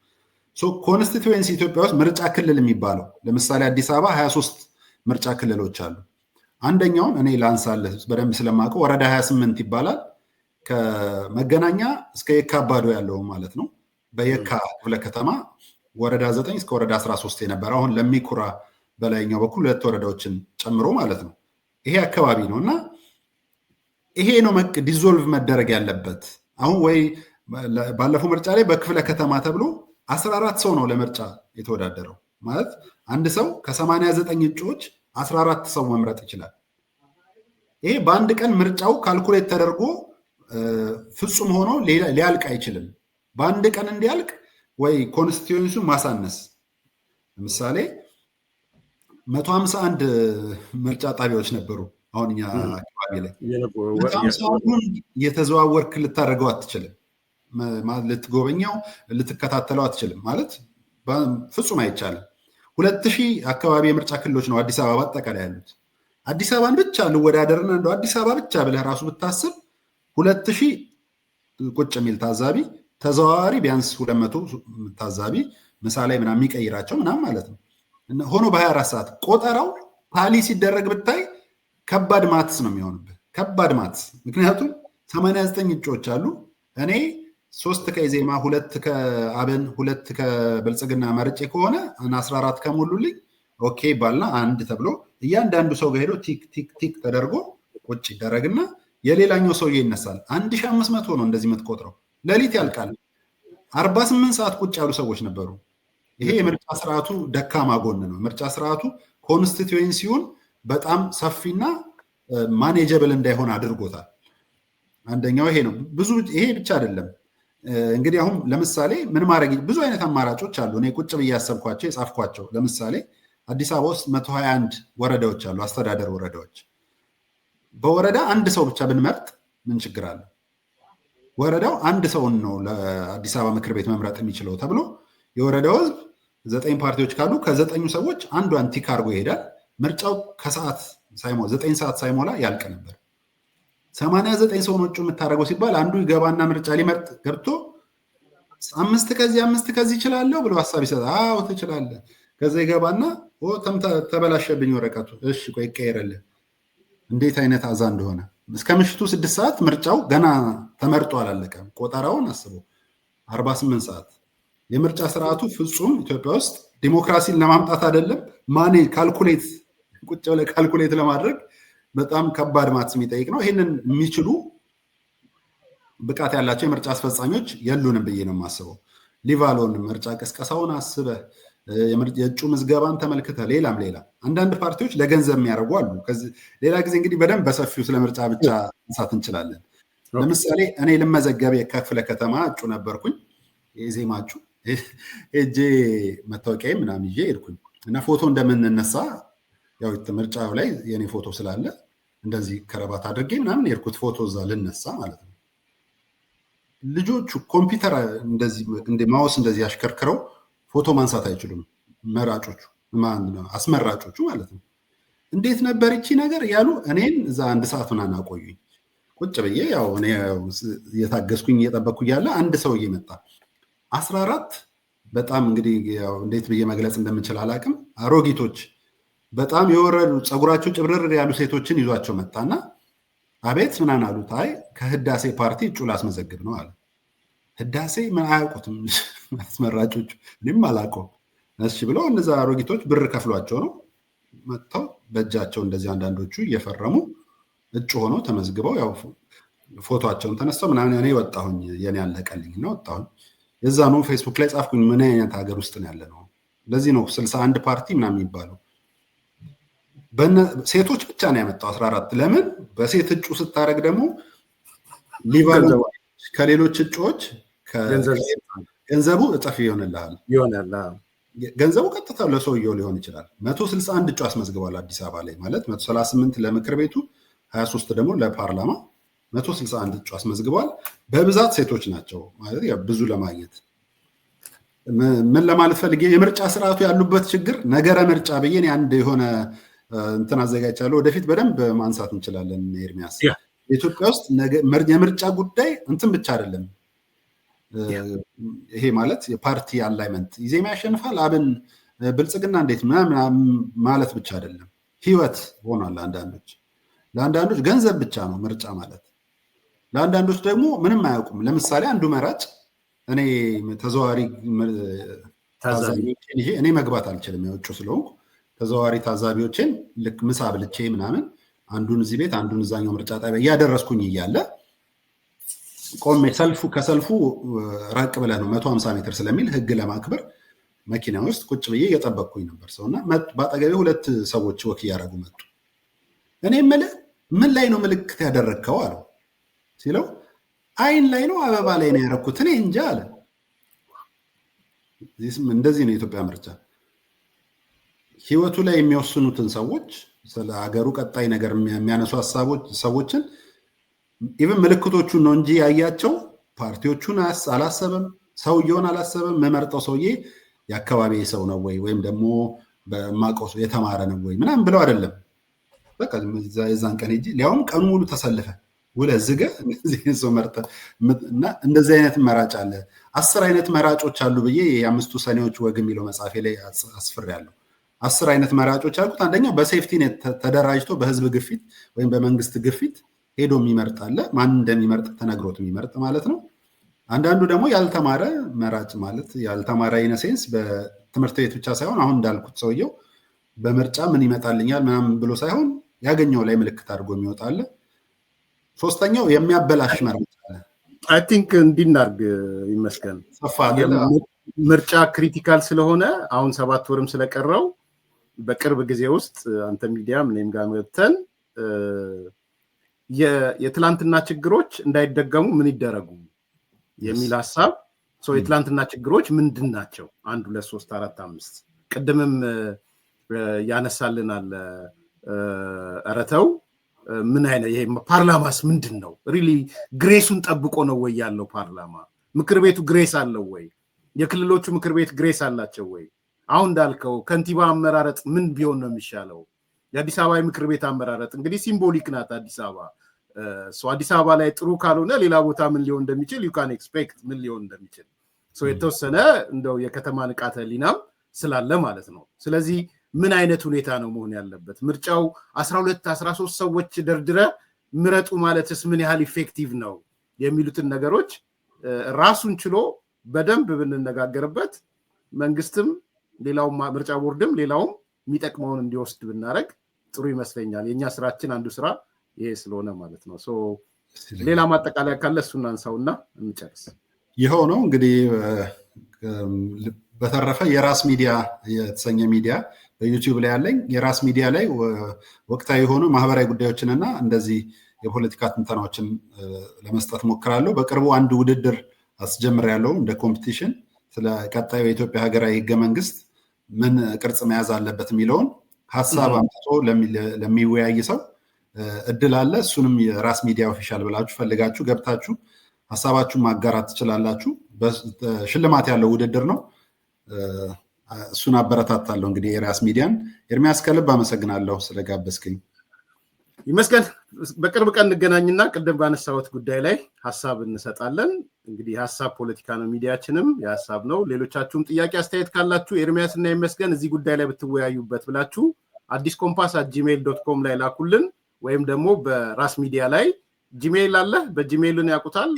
ኮንስቲትዌንሲ ኢትዮጵያ ውስጥ ምርጫ ክልል የሚባለው ለምሳሌ አዲስ አበባ 23 ምርጫ ክልሎች አሉ። አንደኛውን እኔ ላንሳለህ በደንብ ስለማውቀው ወረዳ 28 ይባላል። ከመገናኛ እስከ የካ አባዶ ያለው ማለት ነው። በየካ ክፍለ ከተማ ወረዳ 9 እስከ ወረዳ 13 የነበረ አሁን ለሚኩራ በላይኛው በኩል 2 ወረዳዎችን ጨምሮ ማለት ነው። ይሄ አካባቢ ነው እና ይሄ ነው ዲዞልቭ መደረግ ያለበት። አሁን ወይ ባለፈው ምርጫ ላይ በክፍለ ከተማ ተብሎ 14 ሰው ነው ለምርጫ የተወዳደረው። ማለት አንድ ሰው ከ89 እጩዎች 14 ሰው መምረጥ ይችላል። ይሄ በአንድ ቀን ምርጫው ካልኩሌት ተደርጎ ፍጹም ሆኖ ሊያልቅ አይችልም። በአንድ ቀን እንዲያልቅ ወይ ኮንስቲትዩንሱ ማሳነስ፣ ለምሳሌ 151 ምርጫ ጣቢያዎች ነበሩ። አሁን እኛ አካባቢ ላይ 151ን እየተዘዋወርክ ልታደርገው አትችልም። ልትጎበኛው ልትከታተለው አትችልም። ማለት ፍጹም አይቻልም። 2000 አካባቢ የምርጫ ክልሎች ነው አዲስ አበባ አጠቃላይ ያሉት። አዲስ አበባን ብቻ ልወዳደርና እንደው አዲስ አበባ ብቻ ብለህ ራሱ ብታስብ 2000 ቁጭ የሚል ታዛቢ፣ ተዘዋዋሪ ቢያንስ 200 ታዛቢ ምሳ ላይ ምናምን የሚቀይራቸው ምናምን ማለት ነው። ሆኖ በ24 ሰዓት ቆጠራው ታሊ ሲደረግ ብታይ ከባድ ማትስ ነው የሚሆንብህ፣ ከባድ ማትስ። ምክንያቱም 89 እጩዎች አሉ። እኔ 3 ከኢዜማ 2 ከአብን 2 ከብልጽግና መርጬ ከሆነ 14 ከሞሉልኝ ኦኬ ባልና አንድ ተብሎ እያንዳንዱ ሰው ጋር ሄዶ ቲክ ቲክ ቲክ ተደርጎ ቁጭ ይደረግና የሌላኛው ሰውዬ ይነሳል። 1500 ነው እንደዚህ የምትቆጥረው። ሌሊት ያልቃል። 48 ሰዓት ቁጭ ያሉ ሰዎች ነበሩ። ይሄ የምርጫ ስርዓቱ ደካማ ጎን ነው። ምርጫ ስርዓቱ ኮንስቲትዌንሲውን በጣም ሰፊና ማኔጀብል እንዳይሆን አድርጎታል። አንደኛው ይሄ ነው። ይሄ ብቻ አይደለም። እንግዲህ አሁን ለምሳሌ ምን ማድረግ ብዙ አይነት አማራጮች አሉ። እኔ ቁጭ ብዬ ያሰብኳቸው የጻፍኳቸው፣ ለምሳሌ አዲስ አበባ ውስጥ 121 ወረዳዎች አሉ፣ አስተዳደር ወረዳዎች። በወረዳ አንድ ሰው ብቻ ብንመርጥ ምን ችግር አለ? ወረዳው አንድ ሰውን ነው ለአዲስ አበባ ምክር ቤት መምረጥ የሚችለው ተብሎ የወረዳው ህዝብ 9 ፓርቲዎች ካሉ ከ9 ሰዎች አንዷን ቲክ አድርጎ ይሄዳል። ምርጫው ከሰዓት ሳይሞላ 9 ሰዓት ሳይሞላ ያልቅ ነበር። 89 ሰው ነው እጩ የምታደርገው ሲባል አንዱ ይገባና ምርጫ ሊመርጥ ገብቶ 5 ከዚህ ይችላለሁ ብሎ ሀሳብ ይሰጣል። አዎ ትችላለህ። ከዛ ይገባና ተበላሸብኝ ወረቀቱ፣ እሺ ቆይ ይቀየርልህ። እንዴት አይነት አዛ እንደሆነ። እስከ ምሽቱ 6 ሰዓት ምርጫው ገና ተመርጦ አላለቀም። ቆጠራውን አስበው 48 ሰዓት። የምርጫ ስርዓቱ ፍጹም ኢትዮጵያ ውስጥ ዲሞክራሲን ለማምጣት አይደለም ካልኩሌት ቁጭ ብለህ ካልኩሌት ለማድረግ በጣም ከባድ ማትስ የሚጠይቅ ነው። ይህንን የሚችሉ ብቃት ያላቸው የምርጫ አስፈጻሚዎች የሉንም ብዬ ነው የማስበው። ሊቫሎን ምርጫ ቅስቀሳውን አስበህ የእጩ ምዝገባን ተመልክተህ ሌላም አንዳንድ ፓርቲዎች ለገንዘብ የሚያደርጉ አሉ። ሌላ ጊዜ እንግዲህ በደንብ በሰፊው ስለ ምርጫ ብቻ እንሳት እንችላለን። ለምሳሌ እኔ ልመዘገብ የክፍለ ከተማ እጩ ነበርኩኝ፣ የኢዜማ እጩ። ሄጄ መታወቂያ ምናምን ይዤ ሄድኩኝ እና ፎቶ እንደምንነሳ ያው ምርጫው ላይ የኔ ፎቶ ስላለ እንደዚህ ከረባት አድርጌ ምናምን የሄድኩት ፎቶ እዛ ልነሳ ማለት ነው። ልጆቹ ኮምፒውተር እንደዚህ ማውስ እንደዚህ አሽከርክረው ፎቶ ማንሳት አይችሉም። አስመራጮቹ ማለት ነው። እንዴት ነበር ይቺ ነገር ያሉ እኔን እዛ 1 ሰዓት ምናምን አቆዩኝ። ቁጭ ብዬ ያው እኔ እየታገስኩኝ እየጠበቅኩ እያለ አንድ ሰውዬ መጣ። 14 በጣም እንግዲህ ያው እንዴት ብዬ መግለጽ እንደምንችል አላውቅም። አሮጊቶች በጣም የወረዱ ፀጉራቸው ጭብርር ያሉ ሴቶችን ይዟቸው መጣና አቤት ምናምን አሉት። አይ ከህዳሴ ፓርቲ እጩ ላስመዘግብ ነው አለ። ህዳሴ ምን አያውቁትም አስመራጮቹ፣ እኔም አላውቀውም። እሺ ብለው እነዛ አሮጊቶች ብር ከፍሏቸው ነው መጥተው በእጃቸው እንደዚህ አንዳንዶቹ እየፈረሙ እጩ ሆነው ተመዝግበው ያው ፎቶአቸውን ተነስተው ምናምን እኔ ወጣሁኝ የኔ ያለቀልኝና ወጣሁኝ። የዛኑ ፌስቡክ ላይ ጻፍኩኝ ምን አይነት ሀገር ውስጥ ነው ያለ ነው። ለዚህ ነው 61 ፓርቲ ምናምን የሚባለው። ሴቶች ብቻ ነው ያመጣው 14። ለምን በሴት እጩ ስታደርግ ደግሞ ሊቫሉ ከሌሎች እጩዎች ገንዘቡ እጥፍ ይሆናል። ገንዘቡ ቀጥታ ለሰውየው ሊሆን ይችላል። 161 እጩ አስመዝግቧል አዲስ አበባ ላይ ማለት 138 ለምክር ቤቱ 23 ደግሞ ለፓርላማ 161 እጩ አስመዝግቧል። በብዛት ሴቶች ናቸው ማለት ያው ብዙ ለማግኘት ምን ለማለት ፈልጌ የምርጫ ስርዓቱ ያሉበት ችግር ነገረ ምርጫ ብዬ አንድ የሆነ እንትን አዘጋጅቻለሁ። ወደፊት በደንብ ማንሳት እንችላለን። ኤርሚያስ ኢትዮጵያ ውስጥ የምርጫ ጉዳይ እንትን ብቻ አይደለም። ይሄ ማለት የፓርቲ አላይመንት ኢዜማ ያሸንፋል አብን ብልጽግና እንዴት ምናምን ማለት ብቻ አይደለም። ህይወት ሆኗል። ለአንዳንዶች ገንዘብ ብቻ ነው ምርጫ ማለት። ለአንዳንዶች ደግሞ ምንም አያውቁም። ለምሳሌ አንዱ መራጭ እኔ ተዘዋዋሪ ታዛቢዎችን ይሄ እኔ መግባት አልችልም የውጭ ስለሆንኩ ተዘዋዋሪ ታዛቢዎችን ልክ ምሳ ብልቼ ምናምን አንዱን እዚህ ቤት አንዱን እዛኛው ምርጫ ጣቢያ እያደረስኩኝ እያለ ቆሜ ከሰልፉ ራቅ ብለህ ነው 150 ሜትር ስለሚል ህግ ለማክበር መኪና ውስጥ ቁጭ ብዬ እየጠበቅኩኝ ነበር ሰውና በአጠገቤ ሁለት ሰዎች ወክ እያደረጉ መጡ። እኔ የምልህ ምን ላይ ነው ምልክት ያደረግከው አለው ሲለው አይን ላይ ነው አበባ ላይ ነው ያደረኩት እኔ እንጃ አለ። እንደዚህ ነው የኢትዮጵያ ምርጫ። ህይወቱ ላይ የሚወስኑትን ሰዎች ስለ ሀገሩ ቀጣይ ነገር የሚያነሱ ሰዎችን ኢቭን ምልክቶቹን ነው እንጂ ያያቸው ፓርቲዎቹን አላሰበም፣ ሰውየውን አላሰበም። መመርጠው ሰውዬ የአካባቢ ሰው ነው ወይም ደግሞ በማቀው የተማረ ነው ወይ ምናምን ብለው አይደለም። በቃ የዛን ቀን ሂጂ ሊያውም ቀኑ ሙሉ ተሰልፈ ውለህ ዝገህ ሰው መርጠህ እና እንደዚህ አይነት መራጭ አለ። 10 አይነት መራጮች አሉ ብዬ የአምስቱ ሰኔዎች ወግ የሚለው መጽሐፌ ላይ አስፍሬያለሁ። 10 አይነት መራጮች አሉት። አንደኛው በሴፍቲ ኔት ተደራጅቶ በህዝብ ግፊት ወይም በመንግስት ግፊት ሄዶ የሚመርጥ አለ። ማን እንደሚመርጥ ተነግሮት የሚመርጥ ማለት ነው። አንዳንዱ ደግሞ ያልተማረ መራጭ ማለት ያልተማረ ኢነሴንስ በትምህርት ቤት ብቻ ሳይሆን አሁን እንዳልኩት ሰውየው በምርጫ ምን ይመጣልኛል ምናምን ብሎ ሳይሆን ያገኘው ላይ ምልክት አድርጎ የሚወጣ አለ። ሶስተኛው የሚያበላሽ መራጭ አለ። አይ ቲንክ እንዲናርግ ይመስገን ምርጫ ክሪቲካል ስለሆነ አሁን 7 ወርም ስለቀረው በቅርብ ጊዜ ውስጥ አንተ ሚዲያም እኔም ጋር መጥተን የትላንትና ችግሮች እንዳይደገሙ ምን ይደረጉ የሚል ሀሳብ የትላንትና ችግሮች ምንድን ናቸው? 1 2 3 4 5 ቅድምም ያነሳልን አለ እረተው ምን አይነት ይሄ ፓርላማስ ምንድን ነው? ሪሊ ግሬሱን ጠብቆ ነው ወይ ያለው ፓርላማ? ምክር ቤቱ ግሬስ አለው ወይ? የክልሎቹ ምክር ቤት ግሬስ አላቸው ወይ? አሁን እንዳልከው ከንቲባ አመራረጥ ምን ቢሆን ነው የሚሻለው? የአዲስ አበባ ምክር ቤት አመራረጥ እንግዲህ ሲምቦሊክ ናት አዲስ አበባ። አዲስ አበባ ላይ ጥሩ ካልሆነ ሌላ ቦታ ምን ሊሆን እንደሚችል ዩ ካን ኤክስፔክት ምን ሊሆን እንደሚችል የተወሰነ እንደው የከተማ ንቃተ ህሊናም ስላለ ማለት ነው። ስለዚህ ምን አይነት ሁኔታ ነው መሆን ያለበት? ምርጫው 12 13 ሰዎች ደርድረ ምረጡ ማለትስ ምን ያህል ኢፌክቲቭ ነው የሚሉትን ነገሮች ራሱን ችሎ በደንብ ብንነጋገርበት መንግስትም ሌላውም ምርጫ ቦርድም ሌላውም የሚጠቅመውን እንዲወስድ ብናረግ ጥሩ ይመስለኛል። የኛ ስራችን አንዱ ስራ ይሄ ስለሆነ ማለት ነው። ሌላ ማጠቃለያ ካለ እሱን አንሳውና እንጨርስ። ይኸው ነው እንግዲህ። በተረፈ የራስ ሚዲያ የተሰኘ ሚዲያ በዩቲዩብ ላይ ያለኝ የራስ ሚዲያ ላይ ወቅታዊ የሆኑ ማህበራዊ ጉዳዮችንና እንደዚህ የፖለቲካ ትንተናዎችን ለመስጠት ሞክራለሁ። በቅርቡ አንድ ውድድር አስጀምሬያለሁ እንደ ኮምፒቲሽን ስለ ቀጣዩ የኢትዮጵያ ሀገራዊ ህገ መንግስት ምን ቅርጽ መያዝ አለበት የሚለውን ሀሳብ አምጥቶ ለሚወያይ ሰው እድል አለ። እሱንም የራስ ሚዲያ ኦፊሻል ብላችሁ ፈልጋችሁ ገብታችሁ ሀሳባችሁን ማጋራት ትችላላችሁ። ሽልማት ያለው ውድድር ነው። እሱን አበረታታለሁ። እንግዲህ የራስ ሚዲያን ኤርሚያስ ከልብ አመሰግናለሁ ስለጋበዝከኝ። ይመስገን። በቅርብ ቀን እንገናኝና ቅድም ባነሳሁት ጉዳይ ላይ ሀሳብ እንሰጣለን። እንግዲህ ሀሳብ ፖለቲካ ነው፣ ሚዲያችንም የሀሳብ ነው። ሌሎቻችሁም ጥያቄ አስተያየት ካላችሁ ኤርሚያስ እና ይመስገን እዚህ ጉዳይ ላይ ብትወያዩበት ብላችሁ addiscompass@gmail.com ላይ ላኩልን፣ ወይም ደግሞ በራስ ሚዲያ ላይ ጂሜይል አለ። በጂሜይልን ያውቁታል።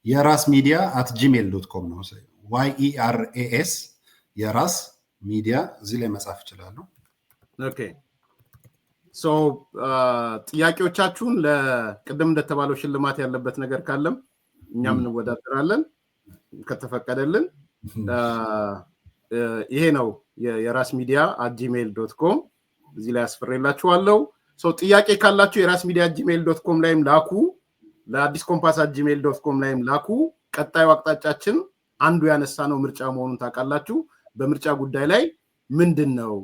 የራስ ሚዲያ @gmail.com ነው። YERAS የራስ ሚዲያ እዚህ ላይ መጻፍ ይችላሉ። ኦኬ ሶ ጥያቄዎቻችሁን ለቅድም እንደተባለው ሽልማት ያለበት ነገር ካለም እኛም እንወዳደራለን ከተፈቀደልን። ይሄ ነው የራስ ሚዲያ @gmail.com እዚህ ላይ አስፈሬላችኋለሁ። ሶ ጥያቄ ካላችሁ የራስ ሚዲያ @gmail.com ላይም ላኩ፣ ለአዲስ ኮምፓስ @gmail.com ላይም ላኩ። ቀጣዩ አቅጣጫችን አንዱ ያነሳ ነው ምርጫ መሆኑን ታውቃላችሁ። በምርጫ ጉዳይ ላይ ምንድነው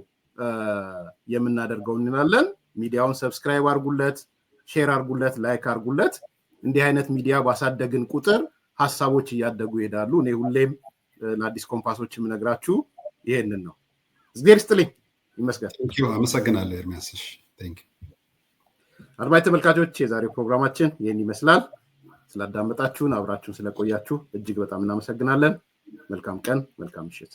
የምናደርገው እንላለን። ሚዲያውን ሰብስክራይብ አድርጉለት፣ ሼር አድርጉለት፣ ላይክ አድርጉለት። እንዲህ አይነት ሚዲያ ባሳደግን ቁጥር ሐሳቦች እያደጉ ይሄዳሉ። እኔ ሁሌም ለአዲስ ኮምፓሶች የምነግራችሁ ይሄንን ነው። እግዚአብሔር ይስጥልኝ። ይመስገን። አመሰግናለሁ ኤርሚያስ። አድማጭ ተመልካቾች የዛሬው ፕሮግራማችን ይሄን ይመስላል። ስላዳመጣችሁን አብራችሁን ስለቆያችሁ እጅግ በጣም እናመሰግናለን። መልካም ቀን፣ መልካም ምሽት።